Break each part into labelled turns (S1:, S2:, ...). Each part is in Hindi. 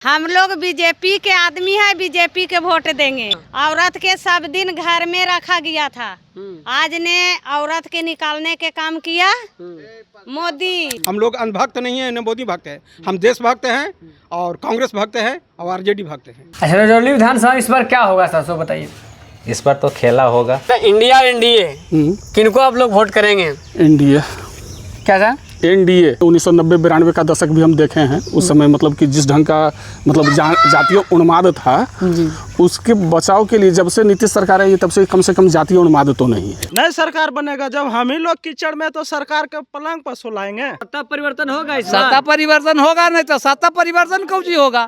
S1: हम लोग बीजेपी के आदमी है, बीजेपी के वोट देंगे। औरत के सब दिन घर में रखा गया था, आज ने औरत के निकालने के काम किया मोदी।
S2: हम लोग अंधभक्त नहीं है, न मोदी भक्त है, हम देश भक्त हैं और कांग्रेस भक्त है और आरजेडी भक्त है।
S3: अच्छा, रजौली विधानसभा इस बार क्या होगा सर, सो बताइए।
S4: इस पर तो खेला होगा।
S3: तो इंडिया एनडीए किनको आप लोग वोट करेंगे?
S5: एनडीए।
S3: क्या सर?
S5: एनडीए 1990-92 का दशक भी हम देखे हैं। उस समय मतलब कि जिस ढंग का मतलब जातीय उन्माद था, उसके बचाव के लिए जब से नीतीश सरकार आई तब से कम जातीय उन्माद तो नहीं है।
S2: नई सरकार बनेगा जब हम ही लोग कीचड़ में तो सरकार के पलंग पर सुलाएंगे।
S3: सत्ता परिवर्तन होगा,
S6: सत्ता परिवर्तन होगा, नहीं तो सत्ता परिवर्तन कौन सी होगा।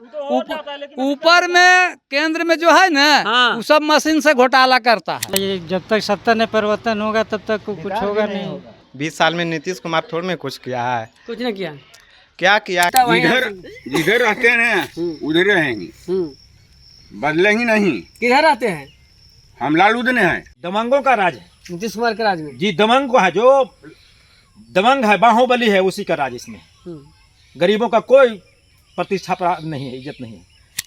S6: ऊपर में केंद्र में जो है ना, वो सब मशीन से घोटाला करता है।
S7: जब तक सत्ता नहीं परिवर्तन होगा तब तक कुछ होगा नहीं।
S8: 20 साल में नीतीश कुमार थोड़ में कुछ किया है,
S3: कुछ नहीं किया।
S8: क्या किया?
S9: इधर रहते हैं उधर रहेंगे, बदलेंगे नहीं।
S3: किधर आते हैं?
S9: हम लालू देने हैं।
S10: दबंगों का राज है
S3: नीतीश कुमार के राज में।
S10: जी, दबंग है, जो दबंग है, बाहुबली है, उसी का राज इसमें। गरीबों का कोई प्रतिष्ठा नहीं है, इज्जत नहीं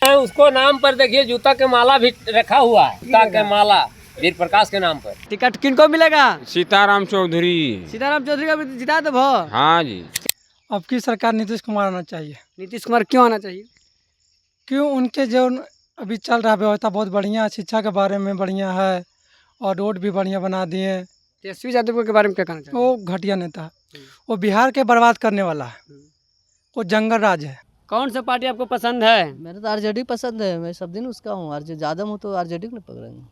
S10: है।
S3: उसको नाम पर देखिए जूता के माला भी रखा हुआ है, जूता के माला वीर प्रकाश के नाम पर। टिकट किनको मिलेगा?
S6: सीताराम चौधरी।
S3: सीताराम चौधरी का जिता दो।
S6: हाँ जी।
S7: अब की सरकार नीतीश कुमार आना चाहिए।
S3: नीतीश कुमार क्यों आना चाहिए?
S7: क्यों? उनके जो अभी चल रहा व्यवस्था बहुत बढ़िया, शिक्षा के बारे में बढ़िया है और रोड भी बढ़िया बना दिए।
S3: तेजस्वी यादव के बारे में क्या कहना चाहिए?
S7: वो घटिया नेता है, वो बिहार के बर्बाद करने वाला है, वो जंगल राज है।
S3: कौन सा पार्टी आपको पसंद है?
S11: मेरे तो आरजेडी पसंद है, मैं सब दिन उसका हूँ। यादव हूँ तो आरजेडी को नहीं पकड़ेंगे,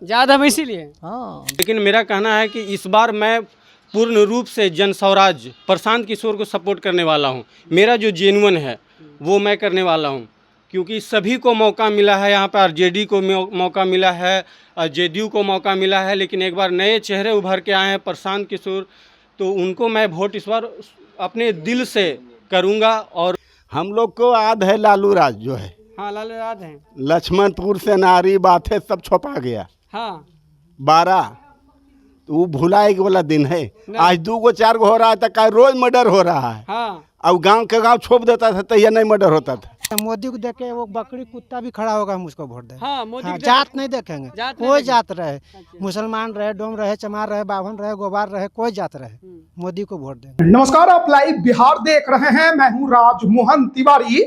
S3: यादव इसीलिए।
S11: हाँ।
S2: लेकिन मेरा कहना है कि इस बार मैं पूर्ण रूप से जन स्वराज प्रशांत किशोर को सपोर्ट करने वाला हूं। मेरा जो जेन्युइन है वो मैं करने वाला हूं, क्योंकि सभी को मौका मिला है। यहाँ पर आरजेडी को मौका मिला है, जेडीयू को मौका मिला है, लेकिन एक बार नए चेहरे उभर के आए हैं प्रशांत किशोर, तो उनको मैं वोट इस बार अपने दिल से करूँगा। और
S9: हम लोग को याद है लालू राज जो है।
S3: हाँ, लालू याद है।
S9: लक्ष्मणपुर से नारी बातें सब छुपा गया।
S3: हाँ,
S9: 12 तो वो भुलाए वाला दिन है। आज 2 गो 4 गो हो रहा था, का रोज मर्डर हो रहा है।
S3: हाँ।
S9: अब गांव के गांव छोप देता था तो यह नहीं मर्डर होता था।
S7: मोदी को देखे वो बकरी कुत्ता भी खड़ा होगा, हम उसको वोट दें।
S3: हाँ, मोदी
S7: हाँ, जात नहीं देखेंगे, कोई जात रहे,
S3: अच्छा।
S7: मुसलमान रहे, डोम रहे, चमार रहे, बाभन रहे, गोबार रहे, कोई जात रहे, मोदी को वोट दें।
S12: नमस्कार, आप लाइव बिहार देख रहे हैं। मैं हूं राजमोहन तिवारी।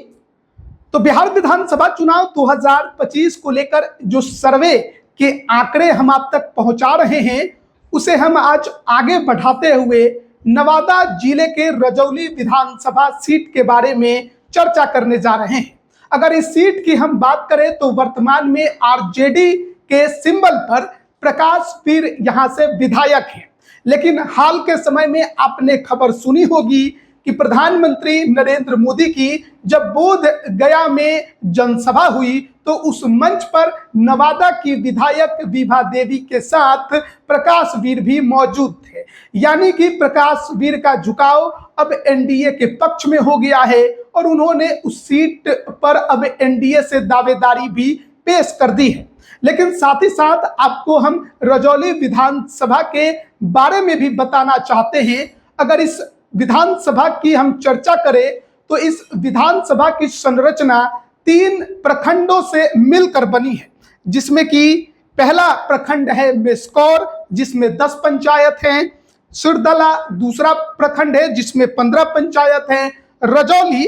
S12: तो बिहार विधानसभा चुनाव 2025 को लेकर जो सर्वे के आंकड़े हम आप तक पहुंचा रहे हैं, उसे हम आज आगे बढ़ाते हुए नवादा जिले के रजौली विधानसभा सीट के बारे में चर्चा करने जा रहे हैं। अगर इस सीट की हम बात करें तो वर्तमान में आरजेडी के सिंबल पर प्रकाश वीर यहां से विधायक हैं, लेकिन हाल के समय में आपने खबर सुनी होगी कि प्रधानमंत्री नरेंद्र मोदी की जब बोध गया में जनसभा हुई तो उस मंच पर नवादा की विधायक विभा देवी के साथ प्रकाश वीर भी मौजूद थे। यानी कि प्रकाश वीर का झुकाव अब एनडीए के पक्ष में हो गया है और उन्होंने उस सीट पर अब एनडीए से दावेदारी भी पेश कर दी है। लेकिन साथ ही साथ आपको हम रजौली विधानसभा के बारे में भी बताना चाहते हैं। अगर इस विधानसभा की हम चर्चा करें तो इस विधानसभा की संरचना 3 प्रखंडों से मिलकर बनी है, जिसमें कि पहला प्रखंड है मेस्कौर, जिसमें 10 पंचायत हैं। सिरदला दूसरा प्रखंड है, जिसमें 15 पंचायत हैं। रजौली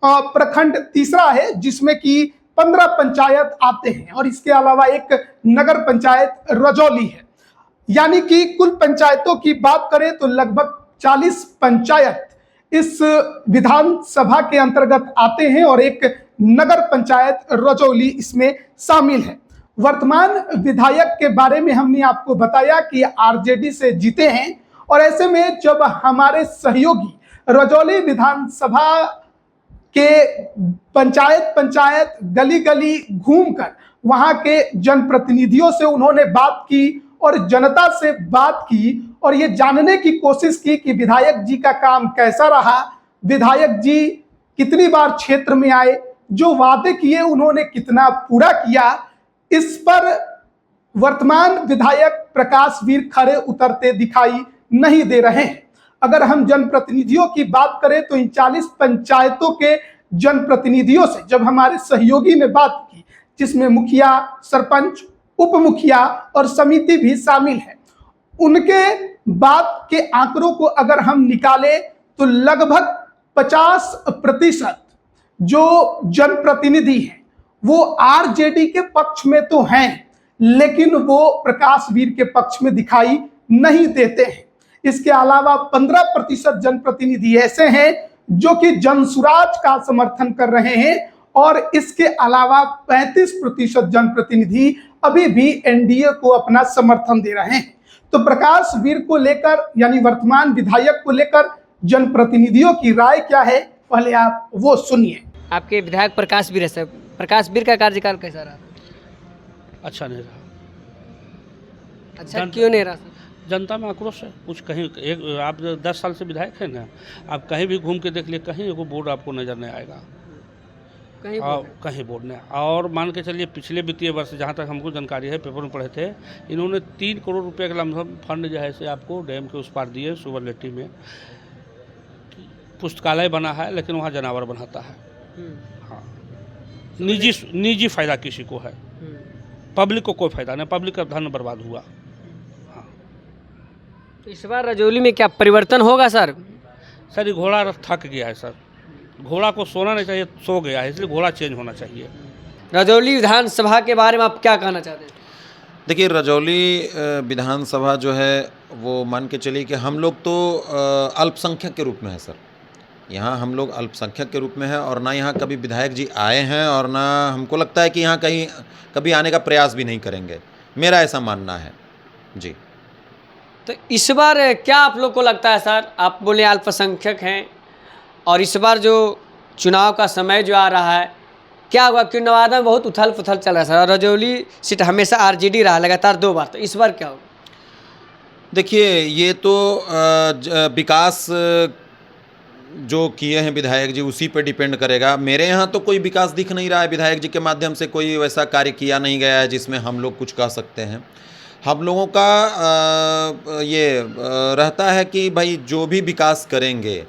S12: प्रखंड तीसरा है, जिसमें कि 15 पंचायत आते हैं, और इसके अलावा एक नगर पंचायत रजौली है। यानी कि कुल पंचायतों की बात करें तो लगभग 40 पंचायत इस विधानसभा के अंतर्गत आते हैं और एक नगर पंचायत रजौली इसमें शामिल है। वर्तमान विधायक के बारे में हमने आपको बताया कि आरजेडी से जीते हैं, और ऐसे में जब हमारे सहयोगी रजौली विधानसभा के पंचायत गली गली घूमकर वहां के जनप्रतिनिधियों से उन्होंने बात की और जनता से बात की और ये जानने की कोशिश की कि विधायक जी का काम कैसा रहा, विधायक जी कितनी बार क्षेत्र में आए, जो वादे किए उन्होंने कितना पूरा किया। इस पर वर्तमान विधायक प्रकाश वीर खरे उतरते दिखाई नहीं दे रहे हैं। अगर हम जनप्रतिनिधियों की बात करें तो इन 40 पंचायतों के जनप्रतिनिधियों से, जब हमारे सहयोगी ने बात की, जिसमें मुखिया, सरपंच, उप मुखिया और समिति भी शामिल है, उनके बात के आंकड़ों को अगर हम निकालें तो लगभग 50% जो जनप्रतिनिधि हैं वो आरजेडी के पक्ष में तो हैं, लेकिन वो प्रकाश वीर के पक्ष में दिखाई नहीं देते हैं। इसके अलावा 15% जनप्रतिनिधि ऐसे हैं जो कि जनसुराज का समर्थन कर रहे हैं और इसके अलावा 35% जनप्रतिनिधि अभी भी एनडीए को अपना समर्थन दे रहे हैं। तो प्रकाश वीर को लेकर, यानी वर्तमान विधायक को लेकर जनप्रतिनिधियों की राय क्या है, पहले आप वो सुनिए।
S3: आपके विधायक प्रकाश वीर है सर, प्रकाश वीर का कार्यकाल कैसा रहा?
S6: अच्छा नहीं रहा।
S3: अच्छा क्यों नहीं रहा सर?
S6: जनता में आक्रोश है। कुछ कहीं एक आप 10 साल से विधायक हैं ना, आप कहीं भी घूम के देख लिए, कहीं एगो बोर्ड आपको नजर नहीं आएगा, कहीं बोर्ड नहीं। और मान के चलिए पिछले वित्तीय वर्ष, जहाँ तक हमको जानकारी है, पेपर में पढ़े थे, इन्होंने 3 करोड़ रुपए का लमसम फंड जो है से आपको डैम के उस पार दिए, सुबरलेटी में पुस्तकालय बना है, लेकिन वहाँ जानवर बनाता है। हाँ, निजी फायदा किसी को है, पब्लिक को कोई फायदा नहीं, पब्लिक का धन बर्बाद हुआ। हाँ,
S3: तो इस बार रजौली में क्या परिवर्तन होगा सर?
S6: सर ये घोड़ा थक गया है सर, घोड़ा को सोना नहीं चाहिए, सो गया है, इसलिए घोड़ा चेंज होना चाहिए।
S3: रजौली विधानसभा के बारे में आप क्या कहना चाहते हैं?
S10: देखिए, रजौली विधानसभा जो है वो मान के चलिए कि हम लोग तो अल्पसंख्यक के रूप में है सर। यहाँ हम लोग अल्पसंख्यक के रूप में है और ना यहाँ कभी विधायक जी आए हैं और ना हमको लगता है कि यहाँ कहीं कभी आने का प्रयास भी नहीं करेंगे, मेरा ऐसा मानना है जी।
S3: तो इस बार क्या आप लोग को लगता है सर? आप बोले अल्पसंख्यक हैं और इस बार जो चुनाव का समय जो आ रहा है, क्या होगा? क्योंकि नवादा में बहुत उथल पुथल चल रहा है सर, और रजौली सीट हमेशा आरजेडी रहा लगातार 2 बार, तो इस बार क्या होगा?
S10: देखिए, ये तो विकास जो किए हैं विधायक जी उसी पे डिपेंड करेगा। मेरे यहाँ तो कोई विकास दिख नहीं रहा है, विधायक जी के माध्यम से कोई वैसा कार्य किया नहीं गया है जिसमें हम लोग कुछ कह सकते हैं। हम लोगों का ये रहता है कि भाई जो भी विकास करेंगे,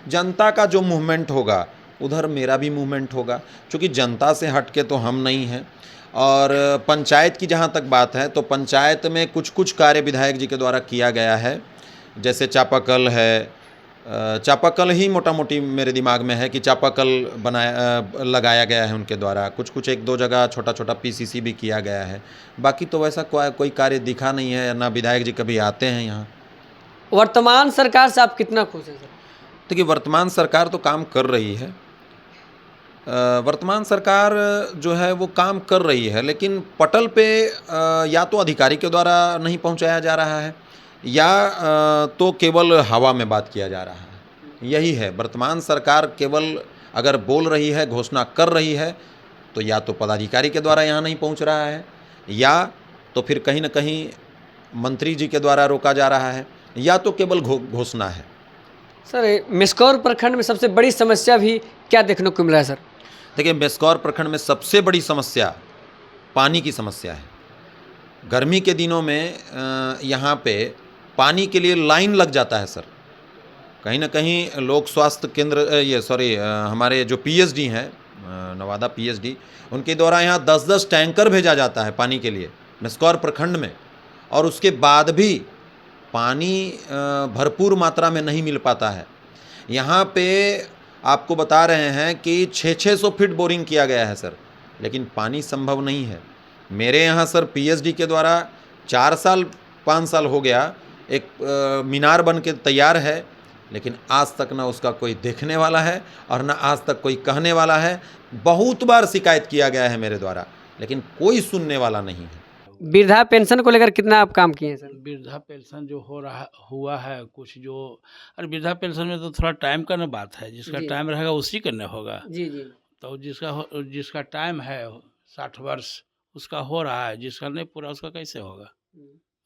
S10: जनता का जो मूवमेंट होगा उधर मेरा भी मूवमेंट होगा, क्योंकि जनता से हट के तो हम नहीं हैं। और पंचायत की जहाँ तक बात है तो पंचायत में कुछ कार्य विधायक जी के द्वारा किया गया है, जैसे चापाकल है। चापाकल ही मोटा मोटी मेरे दिमाग में है कि चापाकल लगाया गया है उनके द्वारा, कुछ 1-2 जगह छोटा छोटा पीसीसी भी किया गया है। बाकी तो वैसा कोई कार्य दिखा नहीं है, ना विधायक जी कभी आते हैं यहाँ।
S3: वर्तमान सरकार से आप कितना खुश हैं सर?
S10: देखिए, वर्तमान सरकार तो काम कर रही है, वर्तमान सरकार जो है वो काम कर रही है, लेकिन पटल पे या तो अधिकारी के द्वारा नहीं पहुंचाया जा रहा है या तो केवल हवा में बात किया जा रहा है। यही है, वर्तमान सरकार केवल अगर बोल रही है, घोषणा कर रही है, तो या तो पदाधिकारी के द्वारा यहाँ नहीं पहुँच रहा है या तो फिर कहीं ना कहीं मंत्री जी के द्वारा रोका जा रहा है या तो केवल घोषणा है।
S3: सर, मेस्कौर प्रखंड में सबसे बड़ी समस्या भी क्या देखने को मिला है सर?
S10: देखिए, मेस्कौर प्रखंड में सबसे बड़ी समस्या पानी की समस्या है। गर्मी के दिनों में यहाँ पे पानी के लिए लाइन लग जाता है सर। कहीं ना कहीं लोक स्वास्थ्य केंद्र हमारे जो पीएचडी हैं, नवादा पीएचडी, उनके द्वारा यहाँ 10-10 टैंकर भेजा जाता है पानी के लिए मेस्कौर प्रखंड में, और उसके बाद भी पानी भरपूर मात्रा में नहीं मिल पाता है। यहाँ पे आपको बता रहे हैं कि 600 फीट बोरिंग किया गया है सर, लेकिन पानी संभव नहीं है। मेरे यहाँ सर पीएचडी के द्वारा 4-5 साल हो गया, एक मीनार बन के तैयार है, लेकिन आज तक ना उसका कोई देखने वाला है और ना आज तक कोई कहने वाला है। बहुत बार शिकायत किया गया है मेरे द्वारा, लेकिन कोई सुनने वाला नहीं है।
S3: वृद्धा पेंशन को लेकर कितना आप काम किए हैं सर?
S6: वृद्धा पेंशन जो हुआ है कुछ, जो अरे वृद्धा पेंशन में तो थोड़ा टाइम का ना बात है, जिसका टाइम रहेगा उसी करने होगा जी। तो जिसका टाइम है 60 वर्ष उसका हो रहा है, जिसका नहीं पूरा उसका कैसे होगा?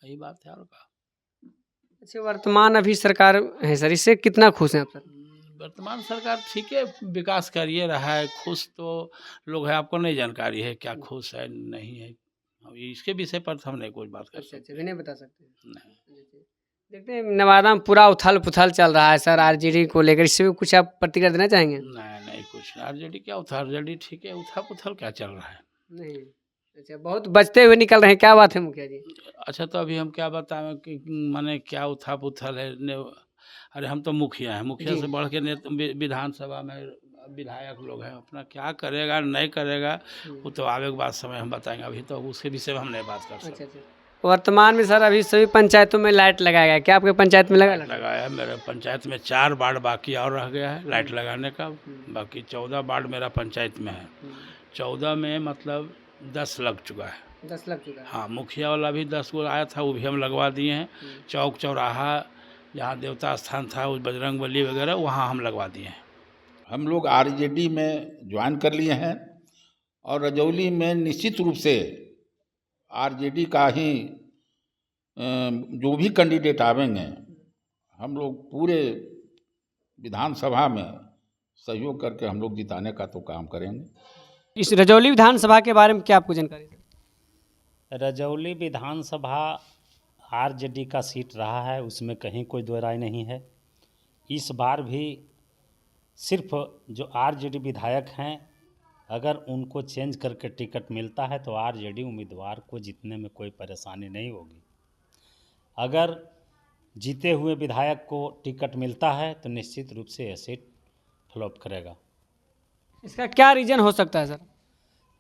S6: यही बात है और का।
S3: अच्छा, वर्तमान अभी सरकार है सर, इससे कितना खुश हैं आप सर?
S6: वर्तमान सरकार ठीक है, विकास करिए रहा है, खुश तो लोग हैं, आपको नहीं जानकारी है क्या खुश है नहीं है, इसके विषय पर हम नहीं कुछ बात कर सकते।
S3: अच्छा, नहीं बता सकते। देखते हैं नवादा में पूरा उथल पुथल चल रहा है सर आरजेडी को लेकर, इससे भी कुछ आप प्रतिक्रिया देना चाहेंगे?
S6: नहीं कुछ आरजेडी क्या आरजेडी ठीक है, उथल पुथल क्या चल रहा है?
S3: नहीं, अच्छा बहुत बचते हुए निकल रहे हैं, क्या बात है मुखिया जी?
S6: अच्छा तो अभी हम क्या बताएं कि माने क्या उथल पुथल है? अरे हम तो मुखिया हैं, मुखिया से बढ़ के विधानसभा में विधायक लोग हैं, अपना क्या करेगा नहीं करेगा वो तो आगे के बाद समय हम बताएंगे, अभी तो उसके विषय में हम नहीं बात कर सकते।
S3: अच्छा। वर्तमान में सर अभी सभी पंचायतों में लाइट लगाया गया, क्या आपके पंचायत में
S6: लगाया है? मेरे पंचायत में 4 वार्ड बाकी और रह गया है लाइट लगाने का, बाकी 14 वार्ड मेरा पंचायत में है। 14 में मतलब 10 लग चुका है।
S3: 10 लग चुका है?
S6: हाँ, मुखिया वाला भी 10 को आया था, वो भी हम लगवा दिए हैं। चौक चौराहा जहाँ देवता स्थान था उस बजरंग बली वगैरह वहाँ हम लगवा दिए हैं।
S9: हम लोग आरजेडी में ज्वाइन कर लिए हैं और रजौली में निश्चित रूप से आरजेडी का ही जो भी कैंडिडेट आवेंगे हम लोग पूरे विधानसभा में सहयोग करके हम लोग जिताने का तो काम करेंगे।
S3: इस रजौली विधानसभा के बारे में क्या आपको जानकारी है?
S13: रजौली विधानसभा आरजेडी का सीट रहा है, उसमें कहीं कोई दो राय नहीं है। इस बार भी सिर्फ जो आरजेडी विधायक हैं अगर उनको चेंज करके टिकट मिलता है तो आरजेडी उम्मीदवार को जीतने में कोई परेशानी नहीं होगी। अगर जीते हुए विधायक को टिकट मिलता है तो निश्चित रूप से यह सीट फ्लॉप करेगा।
S3: इसका क्या रीज़न हो सकता है सर?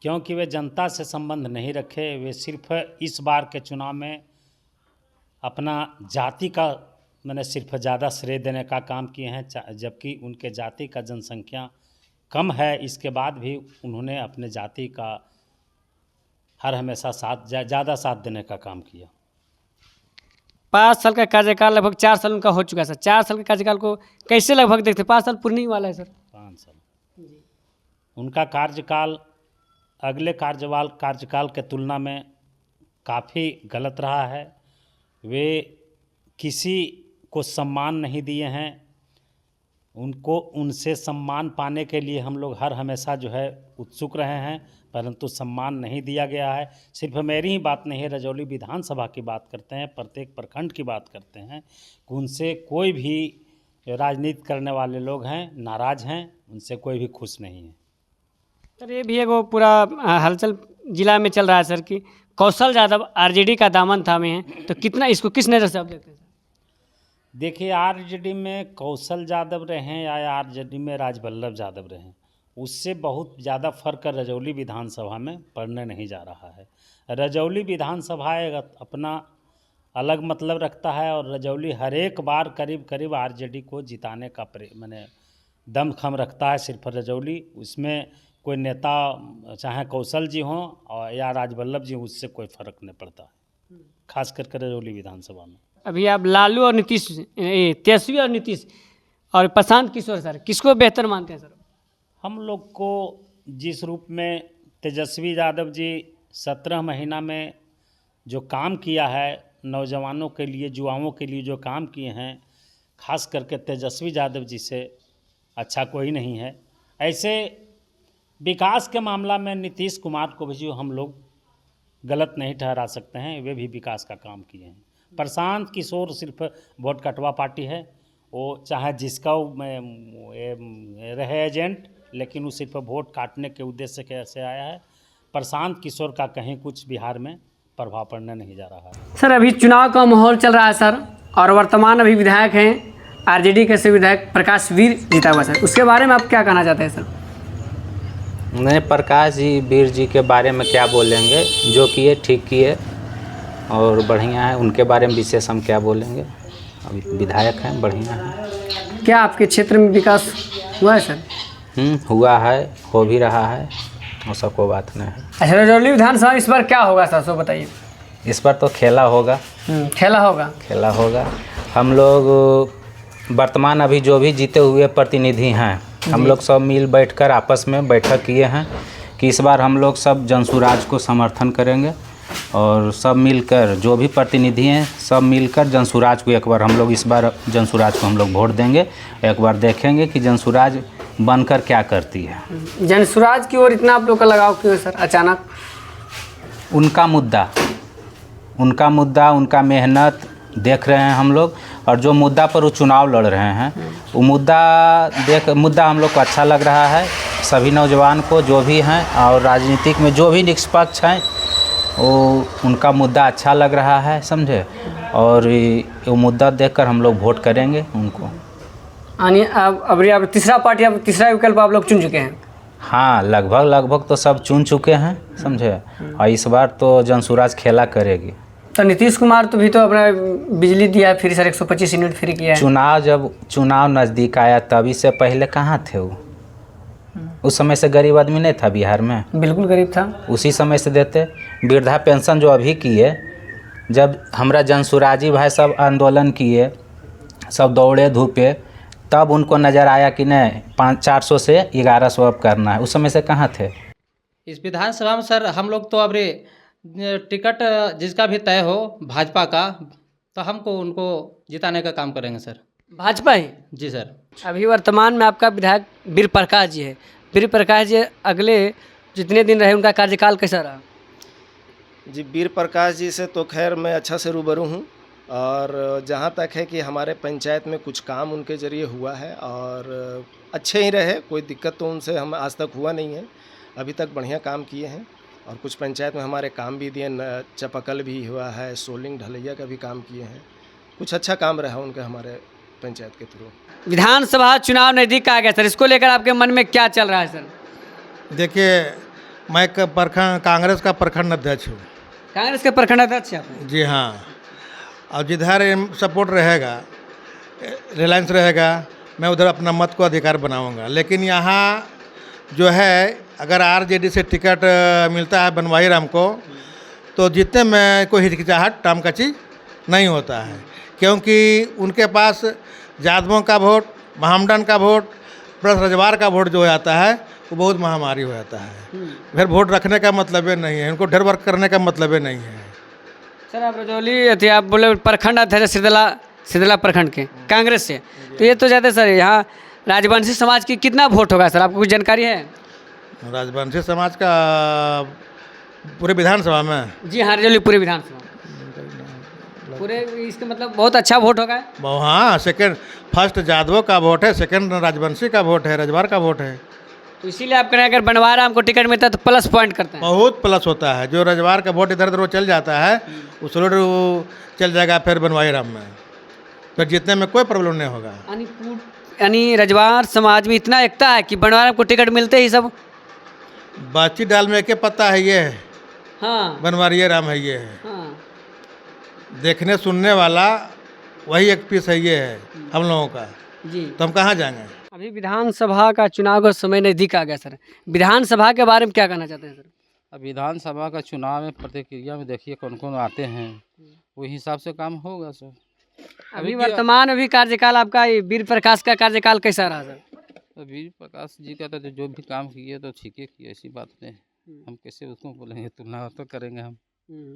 S13: क्योंकि वे जनता से संबंध नहीं रखे, वे सिर्फ इस बार के चुनाव में अपना जाति का मैंने सिर्फ ज़्यादा श्रेय देने का काम किए हैं, जबकि उनके जाति का जनसंख्या कम है। इसके बाद भी उन्होंने अपने जाति का हर हमेशा ज़्यादा साथ देने का काम किया।
S3: 5 साल का कार्यकाल लगभग 4 साल उनका हो चुका है सर। 4 साल के कार्यकाल को कैसे लगभग देखते? 5 साल पूर्ण वाला है सर।
S13: 5 साल उनका कार्यकाल अगले कार्यकाल के तुलना में काफ़ी गलत रहा है। वे किसी को सम्मान नहीं दिए हैं, उनसे सम्मान पाने के लिए हम लोग हर हमेशा जो है उत्सुक रहे हैं, परंतु सम्मान नहीं दिया गया है। सिर्फ मेरी ही बात नहीं है, रजौली विधानसभा की बात करते हैं, प्रत्येक प्रखंड की बात करते हैं कि उनसे कोई भी राजनीति करने वाले लोग हैं नाराज़ हैं, उनसे कोई भी खुश नहीं है।
S3: सर ये भी एक वो पूरा हलचल जिला में चल रहा है सर कि कौशल यादव आरजेडी का दामन थामे हैं, तो कितना इसको किस नज़र से आप देखते हैं?
S13: देखिए, आरजेडी में कौशल यादव रहे या आरजेडी में राजवल्लभ यादव रहे, उससे बहुत ज़्यादा फर्क रजौली विधानसभा में पड़ने नहीं जा रहा है। रजौली विधानसभा अपना अलग मतलब रखता है और रजौली हर एक बार करीब आरजेडी को जिताने का मैंने दमखम रखता है। सिर्फ रजौली, उसमें कोई नेता चाहे कौशल जी हों और या राजवल्लभ जी, उससे कोई फ़र्क नहीं पड़ता है, खास करके रजौली विधानसभा में।
S3: अभी आप लालू और नीतीश, तेजस्वी और नीतीश और प्रशांत किशोर सर, किसको बेहतर मानते हैं सर?
S13: हम लोग को जिस रूप में तेजस्वी यादव जी 17 महीना में जो काम किया है नौजवानों के लिए, युवाओं के लिए जो काम किए हैं, खास करके तेजस्वी यादव जी से अच्छा कोई नहीं है। ऐसे विकास के मामला में नीतीश कुमार को भी जो हम लोग गलत नहीं ठहरा सकते हैं, वे भी विकास का काम किए हैं। प्रशांत किशोर सिर्फ वोट कटवा पार्टी है, वो चाहे जिसका रहे एजेंट, लेकिन वो सिर्फ वोट काटने के उद्देश्य से आया है। प्रशांत किशोर का कहीं कुछ बिहार में प्रभाव पड़ने नहीं जा रहा है।
S3: सर अभी चुनाव का माहौल चल रहा है सर, और वर्तमान अभी विधायक हैं आरजेडी के से विधायक प्रकाश वीर जीता हुआ सर, उसके बारे में आप क्या कहना चाहते हैं सर?
S4: नहीं, प्रकाश जी वीर जी के बारे में क्या बोलेंगे, जो किए ठीक किए और बढ़िया है, उनके बारे में विशेष हम क्या बोलेंगे। अभी विधायक हैं, बढ़िया है।
S3: क्या आपके क्षेत्र में विकास हुआ है सर?
S4: हुआ है, हो भी रहा है, वो सब कोई बात नहीं है।
S3: अच्छा, रजौली विधानसभा इस बार क्या होगा सर, सो बताइए।
S4: इस बार तो खेला होगा। खेला होगा। हम लोग वर्तमान अभी जो भी जीते हुए प्रतिनिधि हैं, हम लोग सब मिल बैठकर आपस में बैठक किए हैं कि इस बार हम लोग सब जनसुराज को समर्थन करेंगे और सब मिलकर जो भी प्रतिनिधि हैं सब मिलकर जनसुराज को एक बार हम लोग इस बार जनसुराज को हम लोग वोट देंगे। एक बार देखेंगे कि जनसुराज बनकर क्या करती है।
S3: जनसुराज की ओर इतना आप लोग का लगाव क्यों सर अचानक?
S4: उनका मुद्दा, उनका मेहनत, देख रहे हैं हम लोग, और जो मुद्दा पर वो चुनाव लड़ रहे हैं वो मुद्दा हम लोग को अच्छा लग रहा है। सभी नौजवान को जो भी हैं और राजनीतिक में जो भी निष्पक्ष हैं वो उनका मुद्दा अच्छा लग रहा है, समझे, और वो मुद्दा देखकर हम लोग वोट करेंगे उनको।
S3: अब तीसरा पार्टी, अब तीसरा विकल्प आप लोग चुन चुके हैं?
S4: हाँ, लगभग तो सब चुन चुके हैं, समझे, और इस बार तो जनसुराज खेला करेगी।
S3: तो नीतीश कुमार तो भी तो अपना बिजली दिया फ्री, सर 125 यूनिट फ्री किया है।
S4: जब चुनाव नज़दीक आया तभी से पहले कहाँ थे वो? उस समय से गरीब आदमी नहीं था बिहार में?
S3: बिल्कुल गरीब था।
S4: उसी समय से देते। वृद्धा पेंशन जो अभी किए, जब हमारा जनसुराजी भाई सब आंदोलन किए, सब दौड़े धूपे, तब उनको नज़र आया कि नहीं 400 से 1100 अब करना है। उस समय से कहाँ थे?
S11: इस विधानसभा में सर हम लोग तो अब टिकट जिसका भी तय हो भाजपा का, तो हमको उनको जिताने का काम करेंगे सर।
S3: भाजपा ही?
S11: जी सर।
S3: अभी वर्तमान में आपका विधायक वीर प्रकाश जी है। वीर प्रकाश जी अगले जितने दिन रहे उनका कार्यकाल कैसा रहा?
S14: जी, वीर प्रकाश जी से तो खैर मैं अच्छा से रूबरू हूँ, और जहाँ तक है कि हमारे पंचायत में कुछ काम उनके ज़रिए हुआ है और अच्छे ही रहे, कोई दिक्कत तो उनसे हम आज तक हुआ नहीं है। अभी तक बढ़िया काम किए हैं और कुछ पंचायत में हमारे काम भी दिए, चपकल भी हुआ है, सोलिंग ढलैया का भी काम किए हैं। कुछ अच्छा काम रहा उनके हमारे पंचायत के थ्रू।
S3: विधानसभा चुनाव नज़दीक आ गया सर, इसको लेकर आपके मन में क्या चल रहा है सर?
S15: देखिए, मैं कांग्रेस का प्रखंड अध्यक्ष हूँ।
S3: कांग्रेस के प्रखंड अध्यक्ष आप?
S15: जी हाँ, और जिधर सपोर्ट रहेगा, रिलायंस रहेगा, मैं उधर अपना मत को अधिकार बनाऊंगा। लेकिन यहाँ जो है, अगर आरजेडी से टिकट मिलता है बनवाई राम को, तो जीतने में कोई हिचकिचाहट टामकची नहीं होता है, क्योंकि उनके पास यादवों का वोट, महामडन का वोट प्लस रजवार का वोट जो आता है वो बहुत महामारी हो जाता है। फिर वोट रखने का मतलब नहीं है, उनको ढेर वर्क करने का मतलब नहीं है।
S3: सर आप रजौली थे, आप बोले प्रखंड अध्यक्ष सिरदला प्रखंड के कांग्रेस से, तो ये तो ज़्यादा सर यहाँ राजवंशी समाज की कितना वोट होगा सर, आपको कुछ जानकारी है?
S15: राजवंशी समाज का पूरे विधानसभा में?
S3: जी हाँ, रजौली पूरे विधानसभा पूरे, इसका मतलब बहुत अच्छा वोट होगा।
S15: हाँ, फर्स्ट यादवों का वोट है, सेकंड राजवंशी का वोट है, रजवार का वोट है।
S3: तो इसीलिए आप कह रहे हैं अगर बनवारा हमको टिकट मिलता है तो प्लस पॉइंट करते हैं?
S15: बहुत प्लस होता है। जो रजवार का वोट इधर उधर वो चल जाता है, उस रोड वो चल जाएगा फिर बनवाई राम में, फिर जीतने में कोई प्रॉब्लम नहीं होगा।
S3: यानी रजवार समाज में इतना एकता है कि बनवारा को टिकट मिलते ही सब
S15: बातचीत डाल में एक पता है ये है।
S3: हाँ,
S15: बनवारी राम है ये है।
S3: हाँ,
S15: देखने सुनने वाला वही एक पीस है ये है हम लोगों का।
S3: जी,
S15: तो हम कहाँ जाएंगे?
S3: अभी विधानसभा का चुनाव का समय नज़दीक आ गया सर, विधानसभा के बारे में क्या कहना चाहते हैं सर?
S11: अब विधानसभा का चुनाव में प्रतिक्रिया में देखिए कौन कौन आते हैं, वही हिसाब से काम होगा सर।
S3: अभी वर्तमान अभी कार्यकाल आपका वीर प्रकाश का कार्यकाल कैसा रहा सर?
S11: तो वीर प्रकाश जी का तो जो भी काम किए तो ठीक है किए, ऐसी बात नहीं, हम कैसे उसको बोलेंगे, तुलना तो करेंगे हम।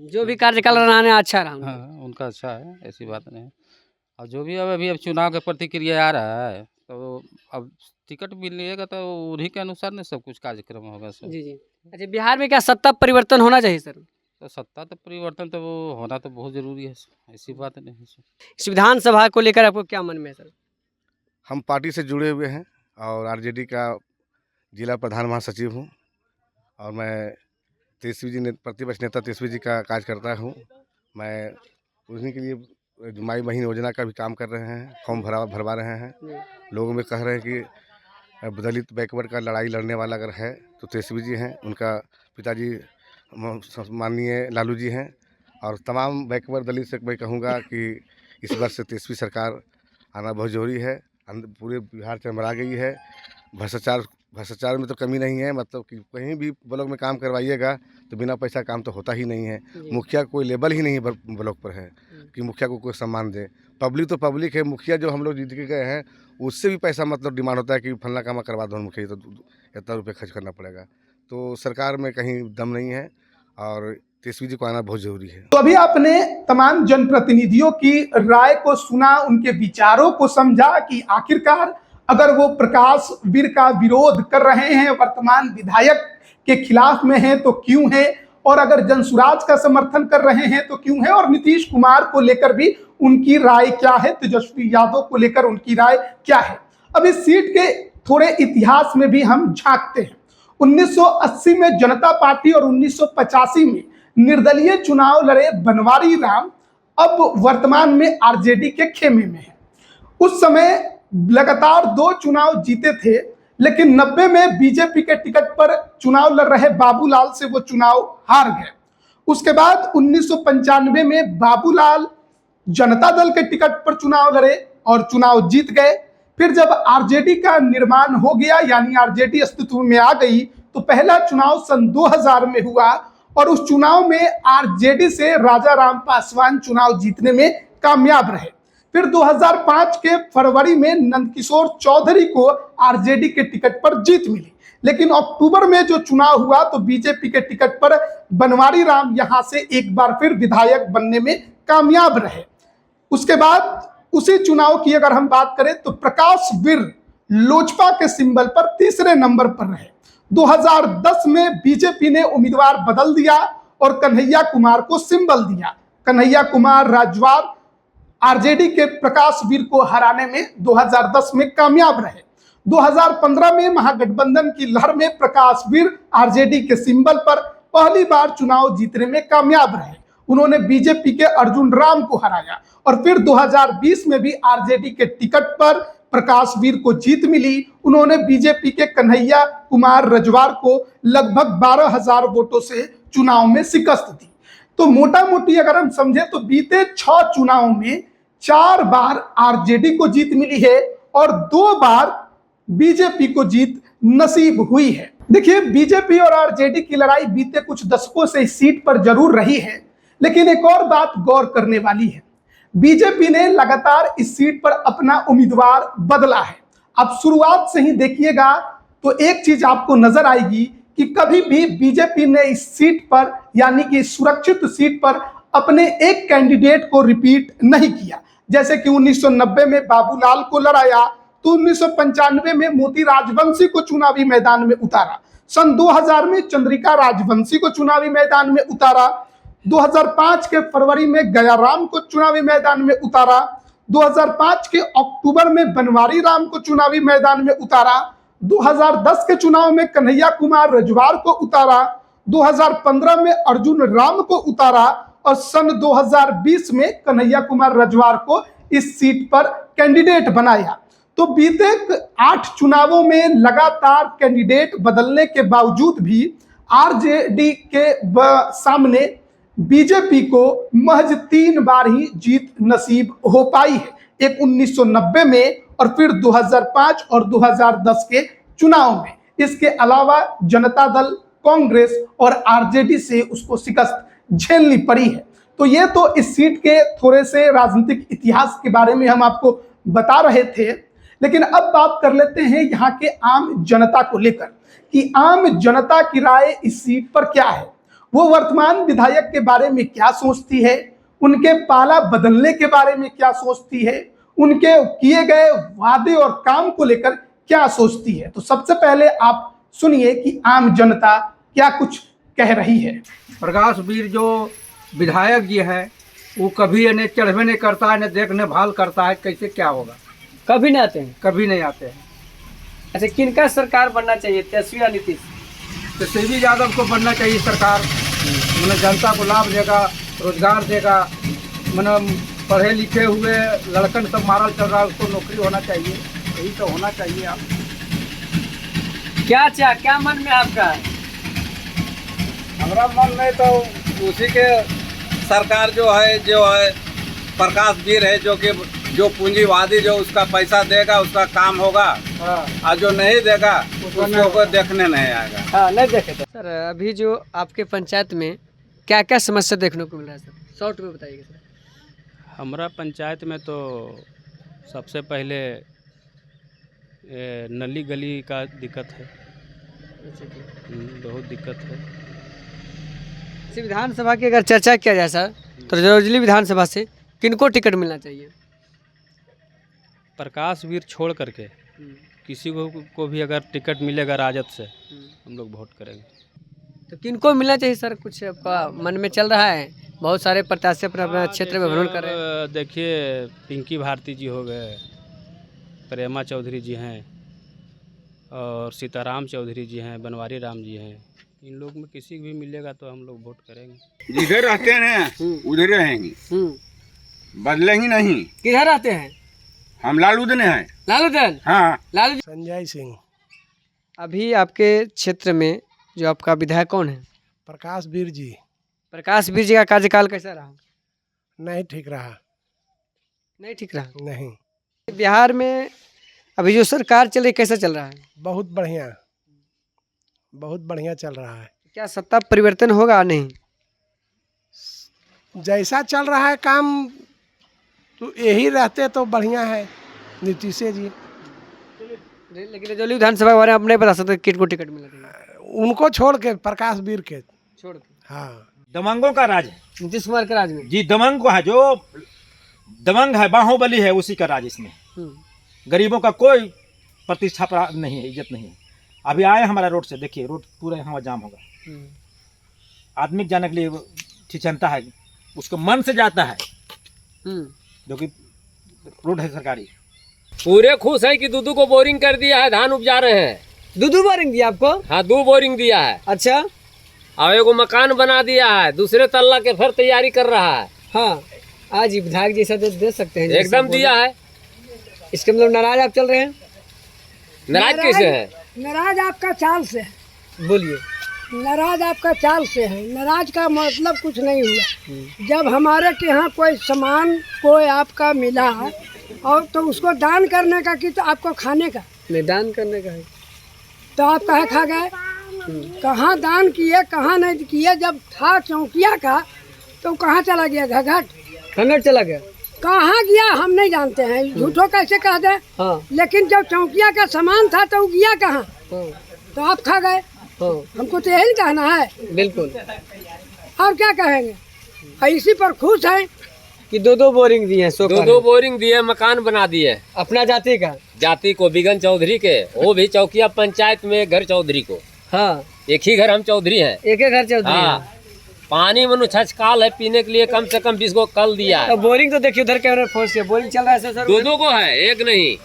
S3: जो भी कार्यकाल रहा अच्छा रहा।
S11: हाँ, उनका अच्छा है, ऐसी बात नहीं। और जो भी अब चुनाव का प्रतिक्रिया आ रहा है, तो अब टिकट मिलेगा तो उन्हीं के अनुसार नहीं सब कुछ कार्यक्रम होगा सर।
S3: जी जी। अच्छा, बिहार में क्या सत्ता परिवर्तन होना चाहिए सर?
S11: तो सत्ता तो परिवर्तन तो वो होना तो बहुत ज़रूरी है, ऐसी बात नहीं है सर।
S3: इस विधानसभा को लेकर आपको क्या मन में है सर?
S16: हम पार्टी से जुड़े हुए हैं और आरजेडी का जिला प्रधान महासचिव हूँ, और मैं प्रतिपक्ष नेता तेजस्वी जी का कार्य करता हूँ। मैं उन्हीं के लिए माई बहन योजना का भी काम कर रहे हैं, फॉर्म भरवा रहे हैं। लोगों में कह रहे हैं कि दलित बैकवर्ड का लड़ाई लड़ने वाला अगर है तो तेजस्वी जी हैं, उनका पिताजी माननीय लालू जी हैं, और तमाम बैकवर्ड दलित से मैं कहूँगा कि इस वर्ष से तेजस्वी सरकार आना बहुत ज़रूरी है। पूरे बिहार चरमरा गई है, भ्रष्टाचार में तो कमी नहीं है, मतलब कि कहीं भी ब्लॉक में काम करवाइएगा तो बिना पैसा काम तो होता ही नहीं है। मुखिया कोई लेवल ही नहीं ब्लॉक पर है कि मुखिया को कोई सम्मान दे। पब्लिक तो पब्लिक है, मुखिया जो हम लोग जीत के गए हैं उससे भी पैसा मतलब डिमांड होता है कि फलना काम करवा दो मुखिया, तो इतना रुपये खर्च करना पड़ेगा। तो सरकार में कहीं दम नहीं है और तेजस्वी जी को आना बहुत जरूरी है।
S12: तो अभी आपने तमाम जनप्रतिनिधियों की राय को सुना, उनके विचारों को समझा कि आखिरकार अगर वो प्रकाश वीर का विरोध कर रहे हैं, वर्तमान विधायक के खिलाफ में हैं, तो क्यों है, और अगर जनसुराज का समर्थन कर रहे हैं तो क्यों है, और नीतीश कुमार को लेकर भी उनकी राय क्या है, तेजस्वी यादव को लेकर उनकी राय क्या है। अब इस सीट के थोड़े इतिहास में भी हम झांकते हैं। 1980 में जनता पार्टी और 1985 में निर्दलीय चुनाव लड़े बनवारी राम अब वर्तमान में आरजेडी के खेमे में है। उस समय लगातार 2 चुनाव जीते थे, लेकिन 90 में बीजेपी के टिकट पर चुनाव लड़ रहे बाबूलाल से वो चुनाव हार गए। उसके बाद 1995 में बाबूलाल जनता दल के टिकट पर चुनाव लड़े और चुनाव जीत गए। फिर जब आरजेडी का निर्माण हो गया, यानी आरजेडी अस्तित्व में आ गई, तो पहला चुनाव सन 2000 में हुआ और उस चुनाव में आरजेडी से राजा राम पासवान चुनाव जीतने में कामयाब रहे। फिर 2005 के फरवरी में नंदकिशोर चौधरी को आरजेडी के टिकट पर जीत मिली, लेकिन अक्टूबर में जो चुनाव हुआ तो बीजेपी के टिकट पर बनवारी राम यहां से एक बार फिर विधायक बनने में कामयाब रहे। उसके बाद उसी चुनाव की अगर हम बात करें तो प्रकाश वीर लोजपा के सिंबल पर तीसरे नंबर पर रहे। 2010 में बीजेपी ने उम्मीदवार बदल दिया और कन्हैया कुमार को सिंबल दिया। कन्हैया कुमार राजवार आरजेडी के प्रकाश वीर को हराने में 2010 में कामयाब रहे। 2015 में महागठबंधन की लहर में प्रकाश वीर आरजेडी के सिंबल पर पहली बार चुनाव जीतने में कामयाब रहे। उन्होंने बीजेपी के अर्जुन राम को हराया और फिर 2020 में भी आरजेडी के टिकट पर प्रकाश वीर को जीत मिली। उन्होंने बीजेपी के कन्हैया कुमार रजवार को लगभग 12,000 वोटों से चुनाव में शिकस्त दी। तो मोटा मोटी अगर हम समझे तो बीते 6 चुनाव में 4 बार आरजेडी को जीत मिली है और 2 बार बीजेपी को जीत नसीब हुई है। देखिए, बीजेपी और आरजेडी की लड़ाई बीते कुछ दशकों से इस सीट पर जरूर रही है, लेकिन एक और बात गौर करने वाली है, बीजेपी ने लगातार इस सीट पर अपना उम्मीदवार बदला है। अब शुरुआत से ही देखिएगा तो एक चीज आपको नजर आएगी कि कभी भी बीजेपी ने इस सीट पर, यानी कि सुरक्षित सीट पर, अपने एक कैंडिडेट को रिपीट नहीं किया। जैसे कि 1990 में बाबूलाल को लड़ाया तो 1995 में मोती राजवंशी को चुनावी मैदान में उतारा, सन 2000 में चंद्रिका राजवंशी को चुनावी मैदान में उतारा, 2005 के फरवरी में गयाराम को चुनावी मैदान में उतारा, 2005 के अक्टूबर में बनवारी राम को चुनावी मैदान में उतारा, 2010 के चुनाव में कन्हैया कुमार रजवार को उतारा, 2015 में अर्जुन राम को उतारा और सन 2020 में कन्हैया कुमार रजवार को इस सीट पर कैंडिडेट बनाया। तो बीते 8 चुनावों में लगातार कैंडिडेट बदलने के बावजूद भी आरजेडी के सामने बीजेपी को महज 3 बार ही जीत नसीब हो पाई है, एक 1990 में और फिर 2005 और 2010 के चुनाव में। इसके अलावा जनता दल, कांग्रेस और आरजेडी से उसको शिकस्त झेलनी पड़ी है। तो ये तो इस सीट के थोड़े से राजनीतिक इतिहास के बारे में हम आपको बता रहे थे, लेकिन अब बात कर लेते हैं यहाँ के आम जनता को लेकर कि आम जनता की राय इस सीट पर क्या है, वो वर्तमान विधायक के बारे में क्या सोचती है, उनके पाला बदलने के बारे में क्या सोचती है, उनके किए गए वादे और काम को लेकर क्या सोचती है। तो सबसे पहले आप सुनिए कि आम जनता क्या कुछ कह रही है।
S17: प्रकाश वीर जो विधायक जी है वो कभी इन्हें चढ़वे नहीं करता है, न देखने भाल करता है, कैसे क्या होगा।
S3: कभी नहीं आते हैं,
S17: कभी नहीं आते हैं।
S3: अच्छा, किनका सरकार बनना चाहिए, तेजस्वी या नीतीश?
S17: तेजस्वी यादव को बनना चाहिए सरकार। मैंने जनता को लाभ देगा, रोजगार देगा। मैंने पढ़े लिखे हुए लड़कन सब मारल चल रहा है, उसको नौकरी होना चाहिए, यही तो होना चाहिए। आप
S3: क्या मन में आपका है?
S18: हमारा मन में तो उसी के सरकार जो है प्रकाश वीर है, जो पूंजीवादी जो उसका पैसा देगा उसका काम होगा, और जो नहीं देगा उसको कोई देखने नहीं आएगा।
S3: हाँ, नहीं देखे तो। सर, अभी जो आपके पंचायत में क्या क्या समस्या देखने को मिल रहा है सर, शॉर्ट में बताइएगा सर।
S6: हमारा पंचायत में तो सबसे पहले नली गली का दिक्कत है, बहुत दिक्कत है।
S3: इसी विधानसभा की अगर चर्चा किया जाए सर, तो रजौली विधानसभा से किनको टिकट मिलना चाहिए?
S6: प्रकाश वीर छोड़ करके किसी को भी अगर टिकट मिलेगा राजद से, हम लोग वोट करेंगे।
S3: तो किनको मिलना चाहिए सर, कुछ आपका मन में चल रहा है? बहुत सारे प्रत्याशी अपना अपना क्षेत्र में भ्रमण कर रहे हैं।
S2: देखिए, पिंकी भारती जी हो गए, प्रेमा चौधरी जी हैं, और सीताराम चौधरी जी हैं, बनवारी राम जी हैं। इन लोग में किसी भी मिलेगा तो हम लोग वोट करेंगे।
S19: जिधर रहते हैं उधर रहेंगे, बदलेंगे नहीं।
S3: किधर रहते हैं?
S19: हम लालूदन हैं।
S3: लालूदन?
S19: हाँ।
S3: लालू
S14: संजय सिंह।
S3: अभी आपके क्षेत्र में जो आपका विधायक कौन है?
S14: प्रकाश वीर जी।
S3: प्रकाश वीर जी का कार्यकाल कैसा रहा?
S14: नहीं ठीक रहा।
S3: नहीं ठीक रहा?
S14: नहीं।
S3: बिहार में अभी जो सरकार चल रही कैसा चल रहा है?
S14: बहुत बढ़िया, बहुत बढ़िया चल रहा है।
S3: क्या सत्ता परिवर्तन होगा? नहीं,
S14: जैसा चल रहा है काम तो यही रहते तो बढ़िया है नीतीश जी।
S3: लेकिन रजौली विधानसभा के बारे में आप नहीं बता सकते किट को टिकट मिला?
S14: उनको छोड़ के, प्रकाश वीर के
S3: छोड़ के।
S14: हाँ,
S20: दमंगों का राज है।
S3: नीतीश कुमार का राज में?
S20: जी, दमंग को है, जो दमंग है, बाहुबली है, उसी का राज इसमें। गरीबों का कोई प्रतिष्ठा नहीं है, इज्जत नहीं है। अभी आए हमारा रोड से, देखिए रोड पूरा यहाँ जाम होगा। आदमी जाने के लिए ठिठनता है, उसको मन से जाता है, जो कि रोड है सरकारी।
S3: पूरे खुश है कि दूधू को बोरिंग कर दिया है, धान उपजा रहे हैं। दूधू बोरिंग दिया आपको? हाँ, 2 बोरिंग दिया है। अच्छा। और एगो मकान बना दिया है, दूसरे तल्ला के फिर तैयारी कर रहा है। हाँ, आज विधायक जैसा दे सकते हैं, एकदम दिया है। इसके मतलब नाराज आप चल रहे हैं? नाराज कैसे है?
S21: नाराज आपका चाल से है।
S3: बोलिए।
S21: नाराज आपका चाल से है, नाराज का मतलब कुछ नहीं हुआ। जब हमारे के यहाँ कोई सामान कोई आपका मिला है और तो उसको दान करने का कि तो आपको खाने का
S3: नहीं, दान करने का है
S21: तो आप कहे खा गए? कहाँ दान किए कहाँ नहीं किए? जब था चौकिया का तो कहाँ चला गया? घघट
S3: चला गया।
S21: कहाँ गया हम नहीं जानते हैं, झूठो कैसे कह दे।
S3: हाँ।
S21: लेकिन जब चौकिया का सामान था तो गया कहाँ? तो आप खा गए। हमको तो यही कहना है।
S3: बिल्कुल।
S21: और क्या कहेंगे? इसी पर खुश है
S3: कि 2 बोरिंग दिए हैं। 2 बोरिंग दिए, मकान बना दिए अपना जाति को, बिगन चौधरी के, वो भी चौकिया पंचायत में घर चौधरी को। हाँ, एक ही घर हम चौधरी हैं। एक ही घर चौधरी। हाँ। पानी में छचकाल है, पीने के लिए कम से कम 20 को कल दिया है। बोरिंग तो देखिए उधर कैमरा फोर्स से बोरिंग चल रहा है सर। 2 को है, एक नहीं।